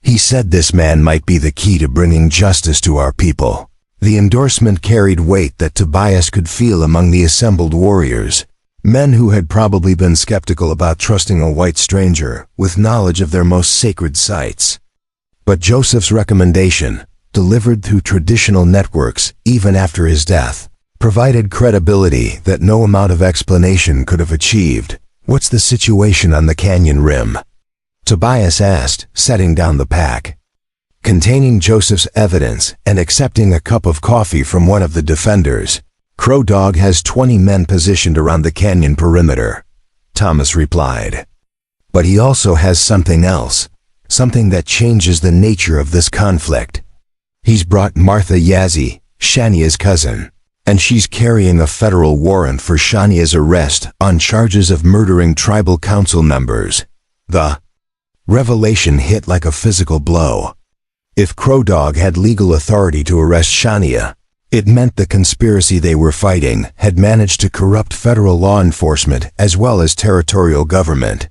He said this man might be the key to bringing justice to our people." The endorsement carried weight that Tobias could feel among the assembled warriors, men who had probably been skeptical about trusting a white stranger with knowledge of their most sacred sites. But Joseph's recommendation, delivered through traditional networks even after his death, provided credibility that no amount of explanation could have achieved. "What's the situation on the canyon rim?" Tobias asked, setting down the pack containing Joseph's evidence and accepting a cup of coffee from one of the defenders. "Crow Dog has 20 men positioned around the canyon perimeter," Thomas replied. "But he also has something else, something that changes the nature of this conflict. He's brought Martha Yazzie, Shania's cousin, and she's carrying a federal warrant for Shania's arrest on charges of murdering tribal council members." The revelation hit like a physical blow. If Crow Dog had legal authority to arrest Shania, it meant the conspiracy they were fighting had managed to corrupt federal law enforcement as well as territorial government.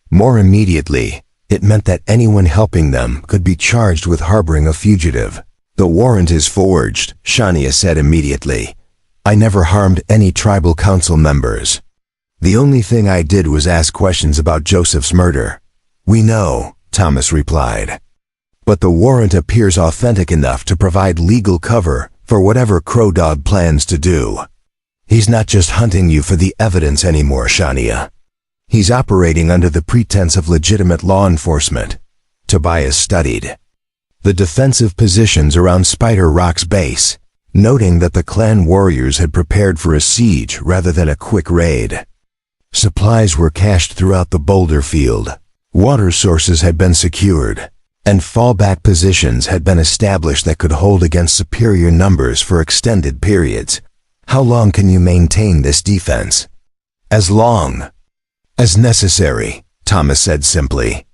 More immediately, it meant that anyone helping them could be charged with harboring a fugitive. "The warrant is forged," Shania said immediately. "I never harmed any tribal council members. The only thing I did was ask questions about Joseph's murder." "We know," Thomas replied. "But the warrant appears authentic enough to provide legal cover for whatever Crow Dog plans to do. He's not just hunting you for the evidence anymore, Shania. He's operating under the pretense of legitimate law enforcement." Tobias studied the defensive positions around Spider Rock's base, noting that the clan warriors had prepared for a siege rather than a quick raid. Supplies were cached throughout the boulder field, water sources had been secured, and fallback positions had been established that could hold against superior numbers for extended periods. "How long can you maintain this defense?" "As long as necessary," Thomas said simply.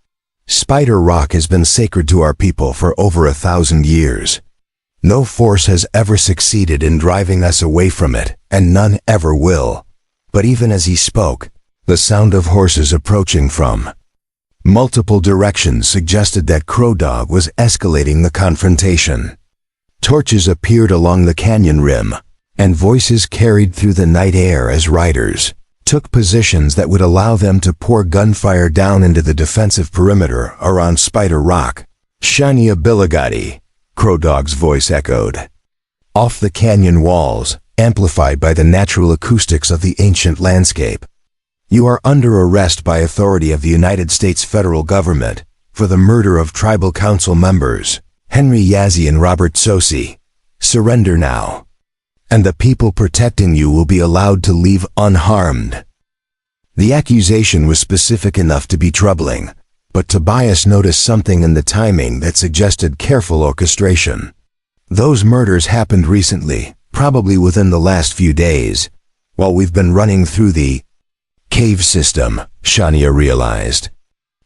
"Spider Rock has been sacred to our people for over 1,000 years. No force has ever succeeded in driving us away from it, and none ever will." But even as he spoke, the sound of horses approaching from multiple directions suggested that Crow Dog was escalating the confrontation. Torches appeared along the canyon rim, and voices carried through the night air as riders took positions that would allow them to pour gunfire down into the defensive perimeter around Spider Rock. Shania Billigati, Crow Dog's voice echoed. Off the canyon walls, amplified by the natural acoustics of the ancient landscape. You are under arrest by authority of the United States federal government for the murder of tribal council members, Henry Yazzie and Robert Sosi. Surrender now, and the people protecting you will be allowed to leave unharmed. The accusation was specific enough to be troubling, but Tobias noticed something in the timing that suggested careful orchestration. Those murders happened recently, probably within the last few days, while we've been running through the cave system, Shania realized.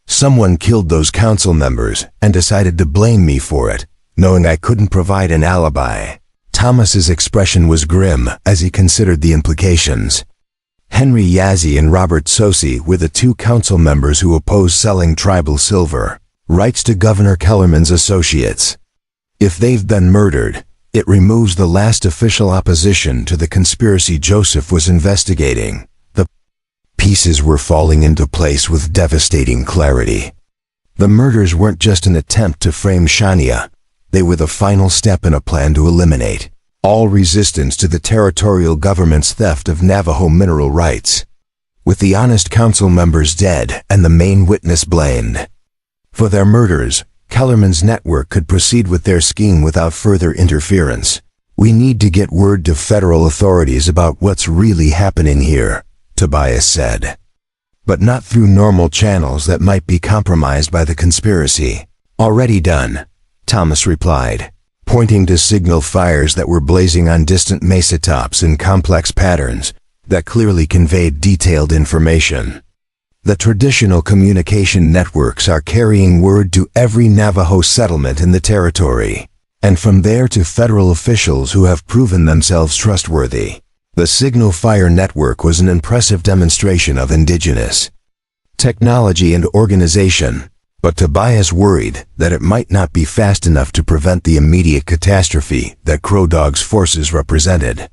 Someone killed those council members and decided to blame me for it, knowing I couldn't provide an alibi. Thomas's expression was grim as he considered the implications. Henry Yazzie and Robert Sosi were the two council members who opposed selling tribal silver rights to Governor Kellerman's associates. If they've been murdered, it removes the last official opposition to the conspiracy Joseph was investigating. The pieces were falling into place with devastating clarity. The murders weren't just an attempt to frame Shania. They were the final step in a plan to eliminate all resistance to the territorial government's theft of Navajo mineral rights. With the honest council members dead and the main witness blamed for their murders, Kellerman's network could proceed with their scheme without further interference. We need to get word to federal authorities about what's really happening here, Tobias said. But not through normal channels that might be compromised by the conspiracy. Already done, Thomas replied, pointing to signal fires that were blazing on distant mesa tops in complex patterns that clearly conveyed detailed information. The traditional communication networks are carrying word to every Navajo settlement in the territory, and from there to federal officials who have proven themselves trustworthy. The signal fire network was an impressive demonstration of indigenous technology and organization, but Tobias worried that it might not be fast enough to prevent the immediate catastrophe that Crow Dog's forces represented.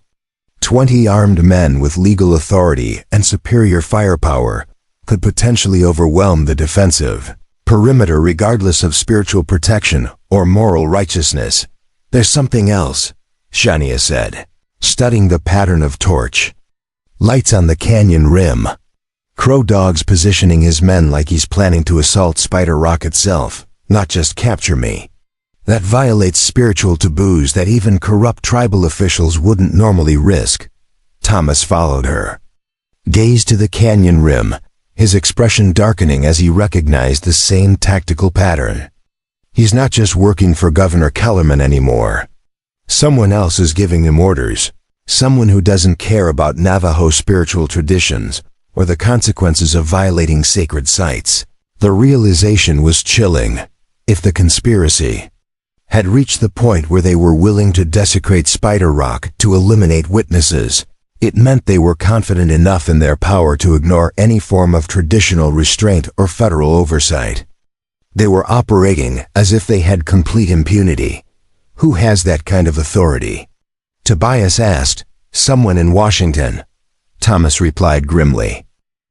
20 armed men with legal authority and superior firepower could potentially overwhelm the defensive perimeter regardless of spiritual protection or moral righteousness. There's something else, Shania said, studying the pattern of torch lights on the canyon rim. Crow Dog's positioning his men like he's planning to assault Spider Rock itself, not just capture me. That violates spiritual taboos that even corrupt tribal officials wouldn't normally risk. Thomas followed her. Gazed to the canyon rim, his expression darkening as he recognized the same tactical pattern. He's not just working for Governor Kellerman anymore. Someone else is giving him orders. Someone who doesn't care about Navajo spiritual traditions or the consequences of violating sacred sites. The realization was chilling. If the conspiracy had reached the point where they were willing to desecrate Spider Rock to eliminate witnesses, it meant they were confident enough in their power to ignore any form of traditional restraint or federal oversight. They were operating as if they had complete impunity. Who has that kind of authority? Tobias asked. Someone in Washington. Thomas replied grimly.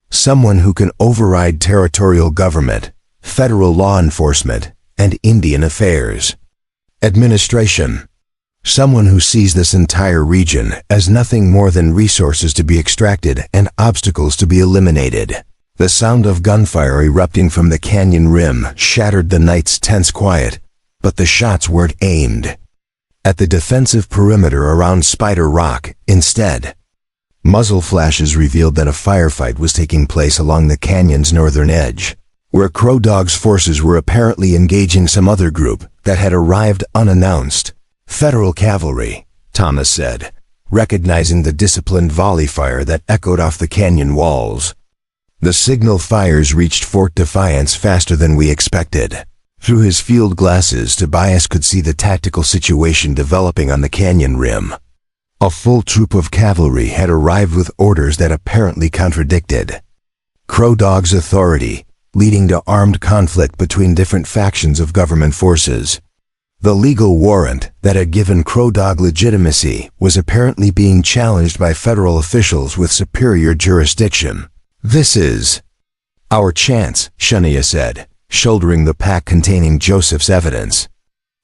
Someone who can override territorial government, federal law enforcement, and Indian affairs. Administration. Someone who sees this entire region as nothing more than resources to be extracted and obstacles to be eliminated. The sound of gunfire erupting from the canyon rim shattered the night's tense quiet, but the shots weren't aimed at the defensive perimeter around Spider Rock. Instead, muzzle flashes revealed that a firefight was taking place along the canyon's northern edge, where Crow Dog's forces were apparently engaging some other group that had arrived unannounced. Federal cavalry, Thomas said, recognizing the disciplined volley fire that echoed off the canyon walls. The signal fires reached Fort Defiance faster than we expected. Through his field glasses, Tobias could see the tactical situation developing on the canyon rim. A full troop of cavalry had arrived with orders that apparently contradicted Crow Dog's authority, leading to armed conflict between different factions of government forces. The legal warrant that had given Crow Dog legitimacy was apparently being challenged by federal officials with superior jurisdiction. This is our chance, Shania said, shouldering the pack containing Joseph's evidence.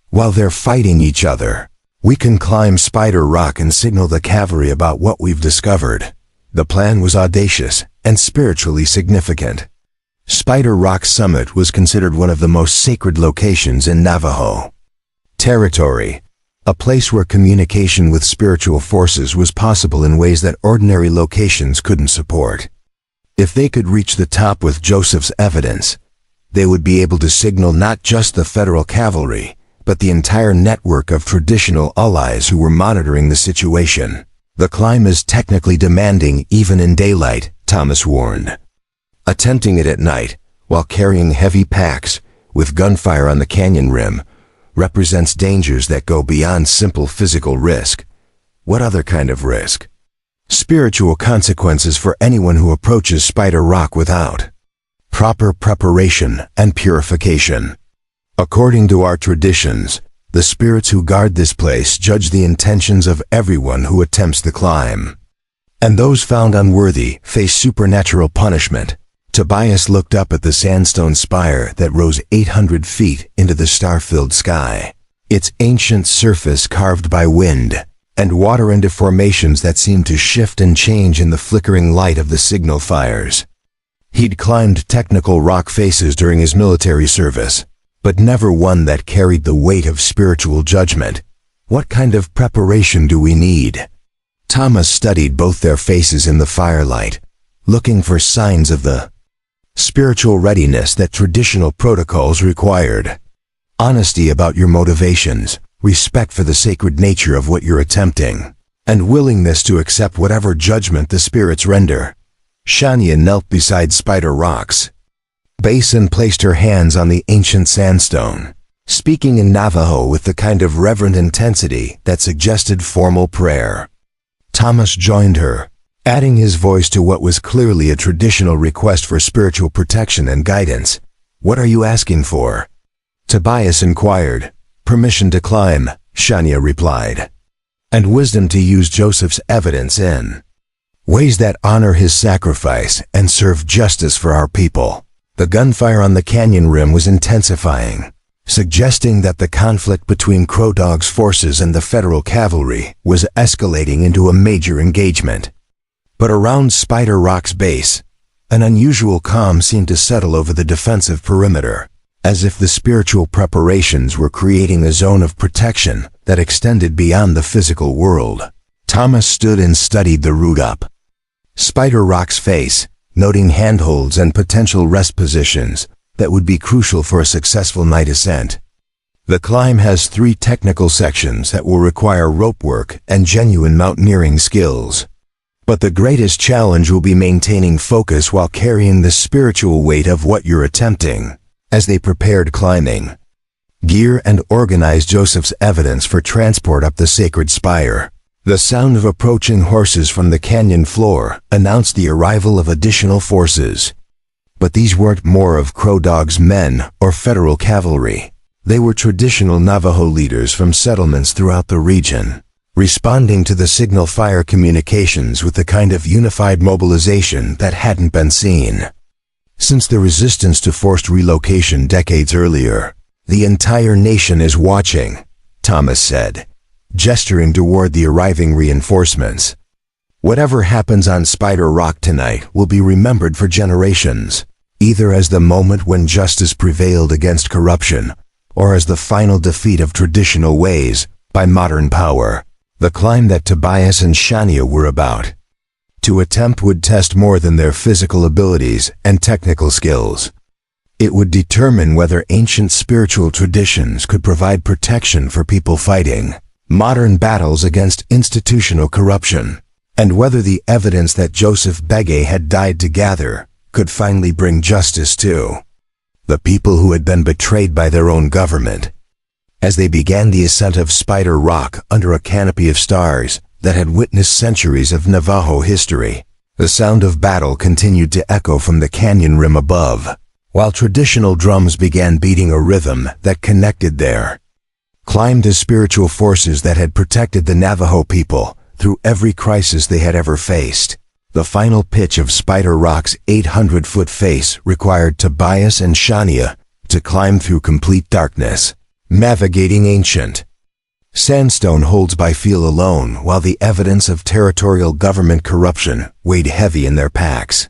While they're fighting each other, we can climb Spider Rock and signal the cavalry about what we've discovered. The plan was audacious and spiritually significant. Spider Rock Summit was considered one of the most sacred locations in Navajo territory, a place where communication with spiritual forces was possible in ways that ordinary locations couldn't support. If they could reach the top with Joseph's evidence, they would be able to signal not just the federal cavalry, but the entire network of traditional allies who were monitoring the situation. The climb is technically demanding even in daylight, Thomas warned. Attempting it at night, while carrying heavy packs, with gunfire on the canyon rim, represents dangers that go beyond simple physical risk. What other kind of risk? Spiritual consequences for anyone who approaches Spider Rock without proper preparation and purification. According to our traditions, the spirits who guard this place judge the intentions of everyone who attempts the climb. And those found unworthy face supernatural punishment. Tobias looked up at the sandstone spire that rose 800 feet into the star-filled sky, its ancient surface carved by wind and water into formations that seemed to shift and change in the flickering light of the signal fires. He'd climbed technical rock faces during his military service, but never one that carried the weight of spiritual judgment. What kind of preparation do we need? Thomas studied both their faces in the firelight, looking for signs of the spiritual readiness that traditional protocols required. Honesty about your motivations, respect for the sacred nature of what you're attempting, and willingness to accept whatever judgment the spirits render. Shania knelt beside Spider Rock's base and placed her hands on the ancient sandstone, speaking in Navajo with the kind of reverent intensity that suggested formal prayer. Thomas joined her, adding his voice to what was clearly a traditional request for spiritual protection and guidance. "What are you asking for?" Tobias inquired. "Permission to climb," Shania replied, "and wisdom to use Joseph's evidence in ways that honor his sacrifice and serve justice for our people." The gunfire on the canyon rim was intensifying, suggesting that the conflict between Crow Dog's forces and the federal cavalry was escalating into a major engagement. But around Spider Rock's base, an unusual calm seemed to settle over the defensive perimeter, as if the spiritual preparations were creating a zone of protection that extended beyond the physical world. Thomas stood and studied the route up Spider Rock's face, noting handholds and potential rest positions that would be crucial for a successful night ascent. The climb has 3 technical sections that will require rope work and genuine mountaineering skills. But the greatest challenge will be maintaining focus while carrying the spiritual weight of what you're attempting. As they prepared climbing gear and organized Joseph's evidence for transport up the sacred spire, the sound of approaching horses from the canyon floor announced the arrival of additional forces. But these weren't more of Crow Dog's men or federal cavalry. They were traditional Navajo leaders from settlements throughout the region, responding to the signal fire communications with the kind of unified mobilization that hadn't been seen since the resistance to forced relocation decades earlier. "The entire nation is watching," Thomas said, gesturing toward the arriving reinforcements. "Whatever happens on Spider Rock tonight will be remembered for generations, either as the moment when justice prevailed against corruption, or as the final defeat of traditional ways by modern power." The climb that Tobias and Shania were about to attempt would test more than their physical abilities and technical skills. It would determine whether ancient spiritual traditions could provide protection for people fighting modern battles against institutional corruption, and whether the evidence that Joseph Begay had died to gather could finally bring justice to the people who had been betrayed by their own government. As they began the ascent of Spider Rock under a canopy of stars that had witnessed centuries of Navajo history, the sound of battle continued to echo from the canyon rim above, while traditional drums began beating a rhythm that connected their climb to spiritual forces that had protected the Navajo people through every crisis they had ever faced. The final pitch of Spider Rock's 800-foot face required Tobias and Shania to climb through complete darkness, navigating ancient sandstone holds by feel alone, while the evidence of territorial government corruption weighed heavy in their packs.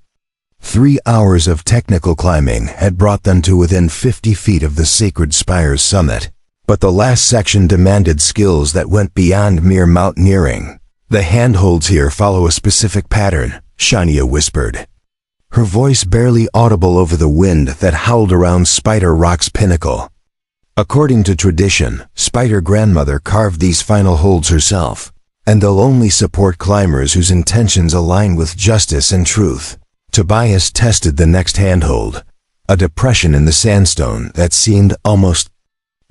3 hours of technical climbing had brought them to within 50 feet of the sacred spire's summit, but the last section demanded skills that went beyond mere mountaineering. The handholds here follow a specific pattern, Shania whispered, her voice barely audible over the wind that howled around Spider Rock's pinnacle. According to tradition, Spider Grandmother carved these final holds herself, and they'll only support climbers whose intentions align with justice and truth. Tobias tested the next handhold, a depression in the sandstone that seemed almost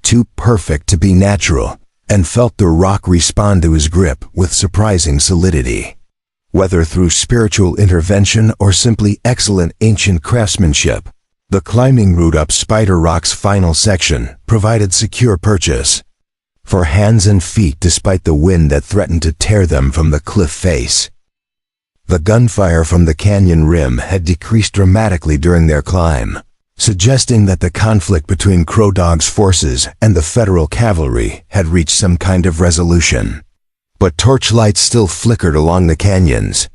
too perfect to be natural, and felt the rock respond to his grip with surprising solidity. Whether through spiritual intervention or simply excellent ancient craftsmanship, the climbing route up Spider Rock's final section provided secure purchase for hands and feet despite the wind that threatened to tear them from the cliff face. The gunfire from the canyon rim had decreased dramatically during their climb, suggesting that the conflict between Crow Dog's forces and the federal cavalry had reached some kind of resolution. But torchlights still flickered along the canyon's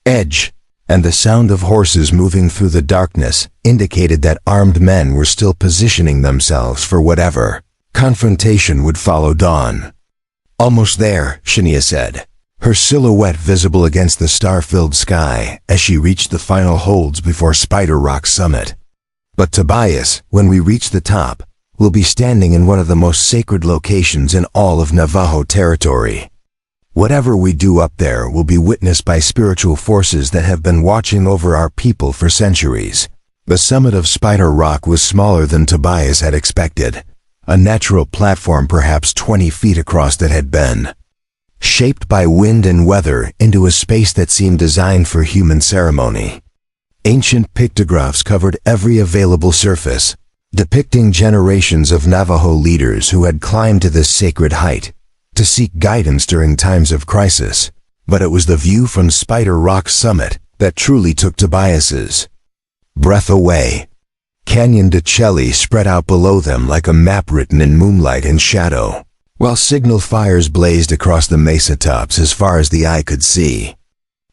edge, and the sound of horses moving through the darkness indicated that armed men were still positioning themselves for whatever confrontation would follow dawn. Almost there, Shania said, her silhouette visible against the star-filled sky as she reached the final holds before Spider Rock's summit. But Tobias, when we reach the top, will be standing in one of the most sacred locations in all of Navajo territory. Whatever we do up there will be witnessed by spiritual forces that have been watching over our people for centuries. The summit of Spider Rock was smaller than Tobias had expected, a natural platform perhaps 20 feet across that had been shaped by wind and weather into a space that seemed designed for human ceremony. Ancient pictographs covered every available surface, depicting generations of Navajo leaders who had climbed to this sacred height to seek guidance during times of crisis. But it was the view from Spider Rock's summit that truly took Tobias's breath away. Canyon de Chelly spread out below them like a map written in moonlight and shadow, while signal fires blazed across the mesa tops as far as the eye could see.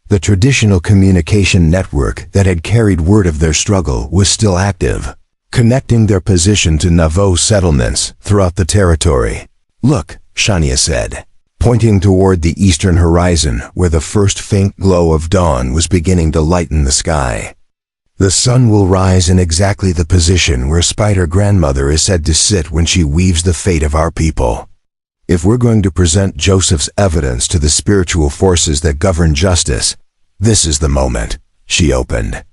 The traditional communication network that had carried word of their struggle was still active, connecting their position to Navajo settlements throughout the territory. "Look," Shania said, pointing toward the eastern horizon where the first faint glow of dawn was beginning to lighten the sky. "The sun will rise in exactly the position where Spider Grandmother is said to sit when she weaves the fate of our people. If we're going to present Joseph's evidence to the spiritual forces that govern justice, this is the moment." She opened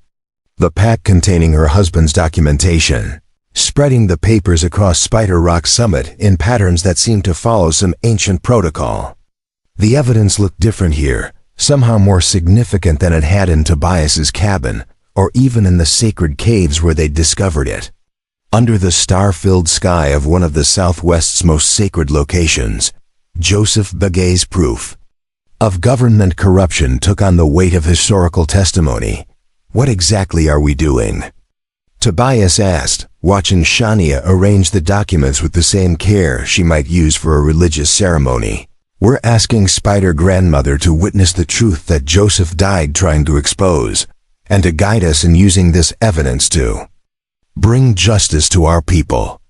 the pack containing her husband's documentation, spreading the papers across Spider Rock summit in patterns that seemed to follow some ancient protocol. The evidence looked different here, somehow more significant than it had in Tobias's cabin, or even in the sacred caves where they'd discovered it. Under the star-filled sky of one of the Southwest's most sacred locations, Joseph Begay's proof of government corruption took on the weight of historical testimony. "What exactly are we doing?" Tobias asked, watching Shania arrange the documents with the same care she might use for a religious ceremony. "We're asking Spider Grandmother to witness the truth that Joseph died trying to expose, and to guide us in using this evidence to bring justice to our people.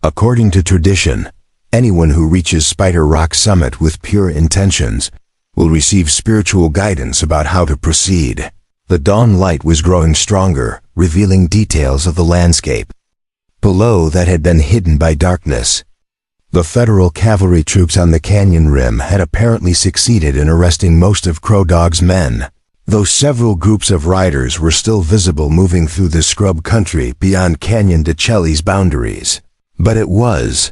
According to tradition, anyone who reaches Spider Rock summit with pure intentions will receive spiritual guidance about how to proceed." The dawn light was growing stronger, revealing details of the landscape below that had been hidden by darkness. The federal cavalry troops on the canyon rim had apparently succeeded in arresting most of Crow Dog's men, though several groups of riders were still visible moving through the scrub country beyond Canyon de Chelly's boundaries. But it was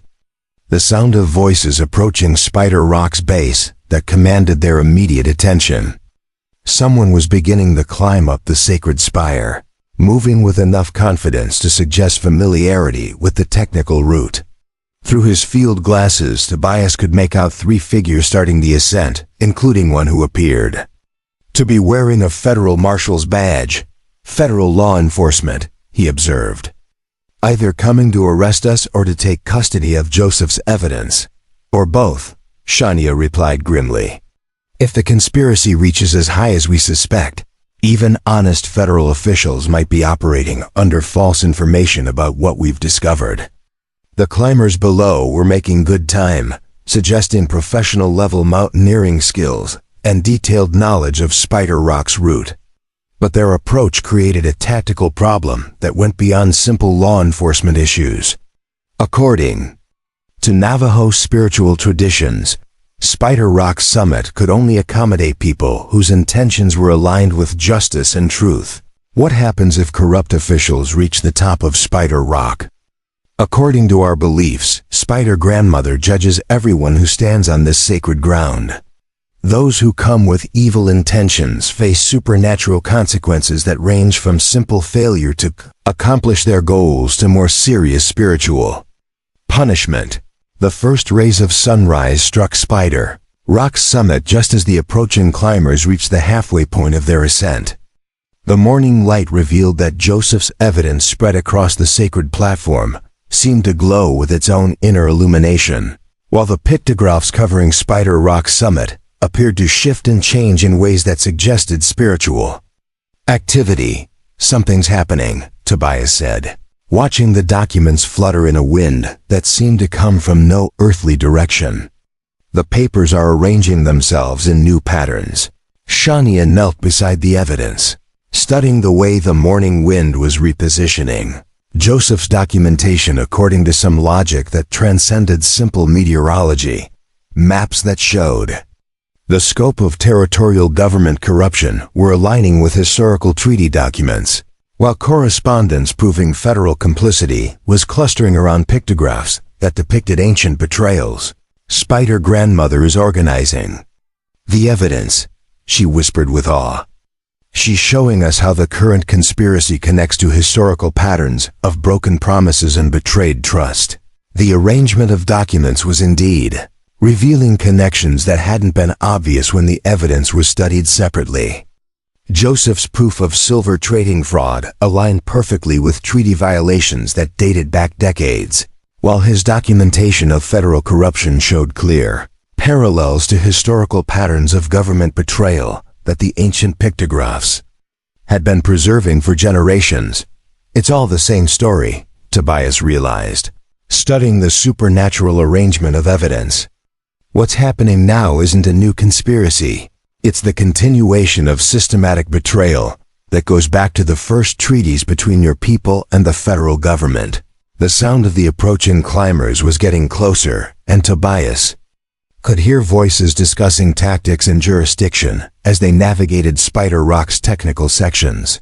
the sound of voices approaching Spider Rock's base that commanded their immediate attention. Someone was beginning the climb up the sacred spire, moving with enough confidence to suggest familiarity with the technical route. Through his field glasses, Tobias could make out 3 figures starting the ascent, including one who appeared to be wearing a federal marshal's badge. "Federal law enforcement," he observed. either coming to arrest us or to take custody of Joseph's evidence. Or both, Shania replied grimly. If the conspiracy reaches as high as we suspect, even honest federal officials might be operating under false information about what we've discovered. The climbers below were making good time, suggesting professional-level mountaineering skills and detailed knowledge of Spider Rock's route. But their approach created a tactical problem that went beyond simple law enforcement issues. According to Navajo spiritual traditions, Spider Rock Summit could only accommodate people whose intentions were aligned with justice and truth. What happens if corrupt officials reach the top of Spider Rock? According to our beliefs, Spider Grandmother judges everyone who stands on this sacred ground. Those who come with evil intentions face supernatural consequences that range from simple failure to accomplish their goals to more serious spiritual punishment. The first rays of sunrise struck Spider Rock's summit just as the approaching climbers reached the halfway point of their ascent. The morning light revealed that Joseph's evidence spread across the sacred platform seemed to glow with its own inner illumination, while the pictographs covering Spider Rock's summit appeared to shift and change in ways that suggested spiritual activity. Something's happening, Tobias said, watching the documents flutter in a wind that seemed to come from no earthly direction. The papers are arranging themselves in new patterns. Shania knelt beside the evidence, studying the way the morning wind was repositioning Joseph's documentation according to some logic that transcended simple meteorology. Maps that showed the scope of territorial government corruption were aligning with historical treaty documents, while correspondence proving federal complicity was clustering around pictographs that depicted ancient betrayals. Spider Grandmother is organizing the evidence, she whispered with awe. She's showing us how the current conspiracy connects to historical patterns of broken promises and betrayed trust. The arrangement of documents was indeed revealing connections that hadn't been obvious when the evidence was studied separately. Joseph's proof of silver trading fraud aligned perfectly with treaty violations that dated back decades, while his documentation of federal corruption showed clear parallels to historical patterns of government betrayal that the ancient pictographs had been preserving for generations. It's all the same story, Tobias realized, studying the supernatural arrangement of evidence. What's happening now isn't a new conspiracy. It's the continuation of systematic betrayal that goes back to the first treaties between your people and the federal government. The sound of the approaching climbers was getting closer, and Tobias could hear voices discussing tactics and jurisdiction as they navigated Spider Rock's technical sections.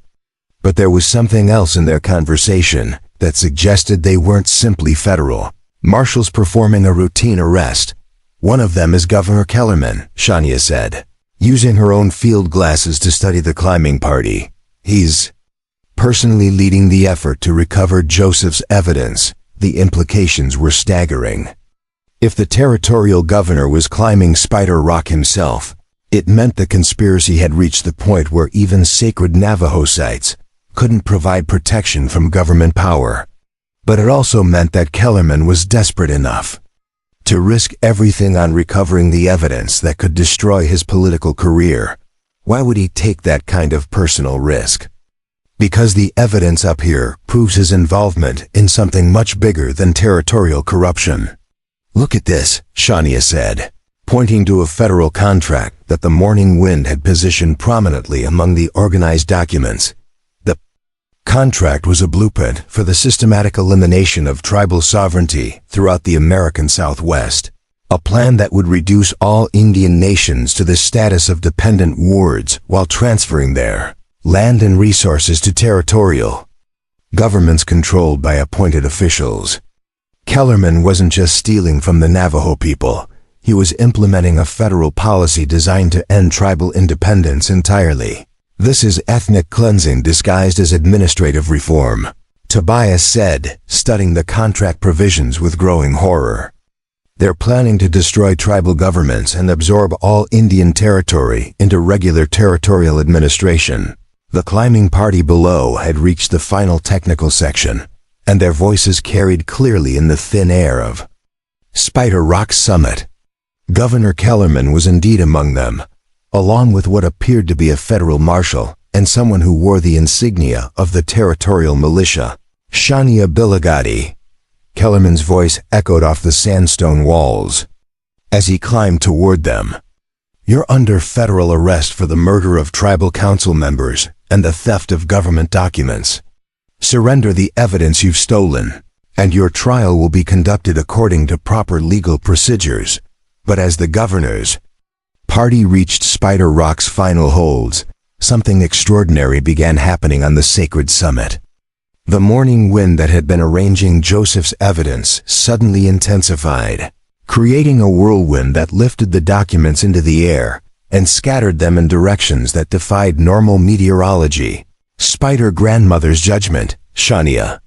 But there was something else in their conversation that suggested they weren't simply federal marshals performing a routine arrest. One of them is Governor Kellerman, Shania said, using her own field glasses to study the climbing party. He's personally leading the effort to recover Joseph's evidence. The implications were staggering. If the territorial governor was climbing Spider Rock himself, it meant the conspiracy had reached the point where even sacred Navajo sites couldn't provide protection from government power. But it also meant that Kellerman was desperate enough to risk everything on recovering the evidence that could destroy his political career. Why would he take that kind of personal risk? Because the evidence up here proves his involvement in something much bigger than territorial corruption. Look at this, Shania said, pointing to a federal contract that the morning wind had positioned prominently among the organized documents. The contract was a blueprint for the systematic elimination of tribal sovereignty throughout the American Southwest, a plan that would reduce all Indian nations to the status of dependent wards while transferring their land and resources to territorial governments controlled by appointed officials. Kellerman wasn't just stealing from the Navajo people, he was implementing a federal policy designed to end tribal independence entirely. This is ethnic cleansing disguised as administrative reform, Tobias said, studying the contract provisions with growing horror. They're planning to destroy tribal governments and absorb all Indian territory into regular territorial administration. The climbing party below had reached the final technical section, and their voices carried clearly in the thin air of Spider Rock Summit. Governor Kellerman was indeed among them, along with what appeared to be a federal marshal and someone who wore the insignia of the territorial militia. Shania Billigati. Kellerman's voice echoed off the sandstone walls as he climbed toward them. You're under federal arrest for the murder of tribal council members and the theft of government documents. Surrender the evidence you've stolen, and your trial will be conducted according to proper legal procedures. But as the governor's party reached Spider Rock's final holds, something extraordinary began happening on the sacred summit. The morning wind that had been arranging Joseph's evidence suddenly intensified, creating a whirlwind that lifted the documents into the air and scattered them in directions that defied normal meteorology. Spider Grandmother's judgment, Shania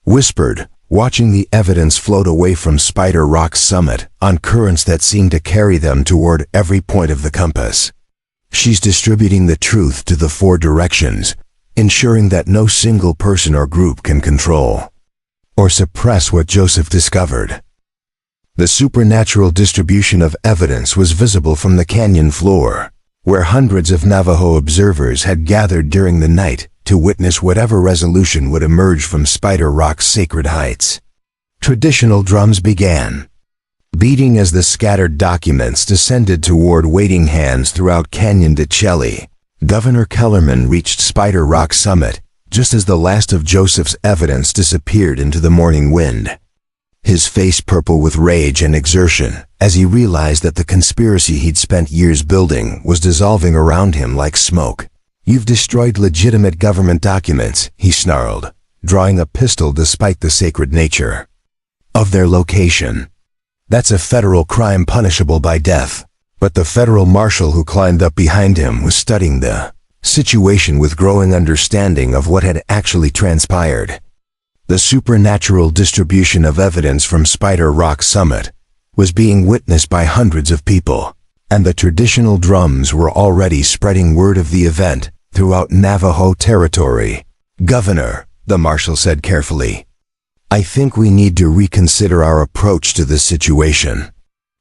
whispered, watching the evidence float away from Spider Rock's summit on currents that seemed to carry them toward every point of the compass. She's distributing the truth to the four directions, ensuring that no single person or group can control or suppress what Joseph discovered. The supernatural distribution of evidence was visible from the canyon floor, where hundreds of Navajo observers had gathered during the night to witness whatever resolution would emerge from Spider Rock's sacred heights. Traditional drums began beating as the scattered documents descended toward waiting hands throughout Canyon de Chelly. Governor Kellerman reached Spider Rock summit just as the last of Joseph's evidence disappeared into the morning wind, his face purple with rage and exertion as he realized that the conspiracy he'd spent years building was dissolving around him like smoke. You've destroyed legitimate government documents, he snarled, drawing a pistol despite the sacred nature of their location. That's a federal crime punishable by death. But the federal marshal who climbed up behind him was studying the situation with growing understanding of what had actually transpired. The supernatural distribution of evidence from Spider Rock summit was being witnessed by hundreds of people, and the traditional drums were already spreading word of the event throughout Navajo territory. Governor, the marshal said carefully, I think we need to reconsider our approach to this situation.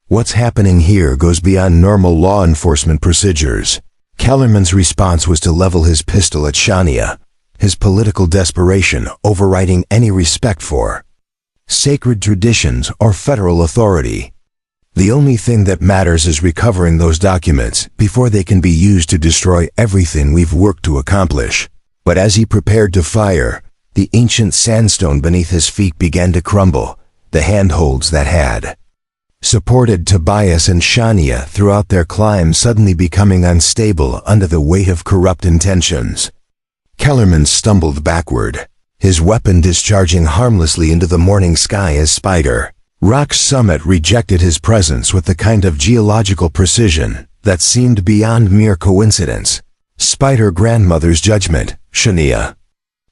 What's happening here goes beyond normal law enforcement procedures. Kellerman's response was to level his pistol at Shania, his political desperation overriding any respect for sacred traditions or federal authority. The only thing that matters is recovering those documents before they can be used to destroy everything we've worked to accomplish. But as he prepared to fire, the ancient sandstone beneath his feet began to crumble, the handholds that had supported Tobias and Shania throughout their climb suddenly becoming unstable under the weight of corrupt intentions. Kellerman stumbled backward, his weapon discharging harmlessly into the morning sky as Spider Rock's summit rejected his presence with the kind of geological precision that seemed beyond mere coincidence. Spider Grandmother's judgment, Shania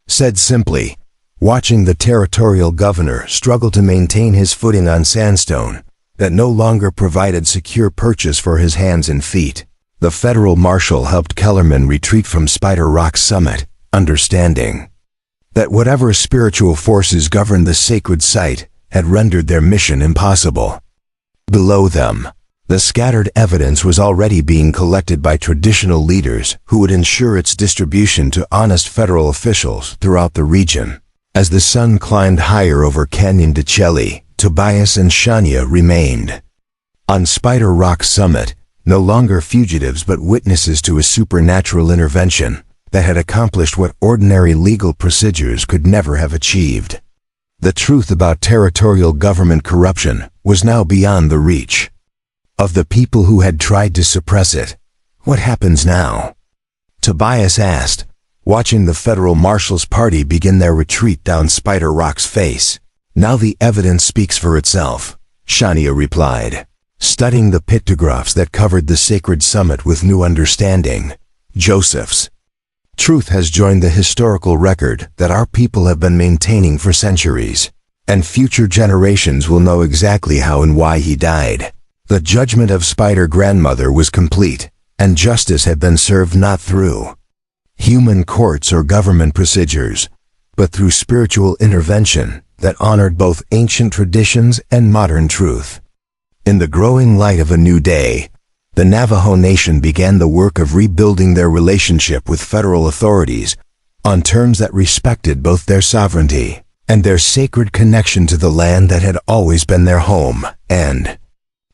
said simply, watching the territorial governor struggle to maintain his footing on sandstone that no longer provided secure purchase for his hands and feet. The federal marshal helped Kellerman retreat from Spider Rock summit, understanding that whatever spiritual forces governed the sacred site had rendered their mission impossible. Below them, the scattered evidence was already being collected by traditional leaders who would ensure its distribution to honest federal officials throughout the region. As the sun climbed higher over Canyon de Chelly, Tobias and Shania remained on Spider Rock summit, no longer fugitives but witnesses to a supernatural intervention that had accomplished what ordinary legal procedures could never have achieved. The truth about territorial government corruption was now beyond the reach of the people who had tried to suppress it. What happens now? Tobias asked, watching the federal marshal's party begin their retreat down Spider Rock's face. Now the evidence speaks for itself, Shania replied, studying the pictographs that covered the sacred summit with new understanding. Joseph's truth has joined the historical record that our people have been maintaining for centuries, and future generations will know exactly how and why he died. The judgment of Spider Grandmother was complete, and justice had been served not through human courts or government procedures, but through spiritual intervention that honored both ancient traditions and modern truth. In the growing light of a new day, the Navajo Nation began the work of rebuilding their relationship with federal authorities on terms that respected both their sovereignty and their sacred connection to the land that had always been their home. And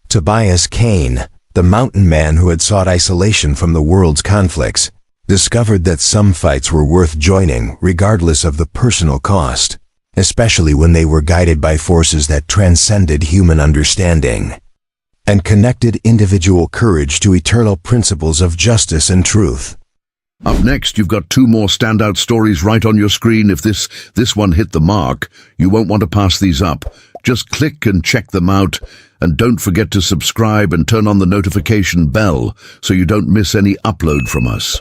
Tobias Kane, the mountain man who had sought isolation from the world's conflicts, discovered that some fights were worth joining regardless of the personal cost, especially when they were guided by forces that transcended human understanding and connected individual courage to eternal principles of justice and truth. Up next, you've got two more standout stories right on your screen. If this one hit the mark, you won't want to pass these up. Just click and check them out. And don't forget to subscribe and turn on the notification bell so you don't miss any upload from us.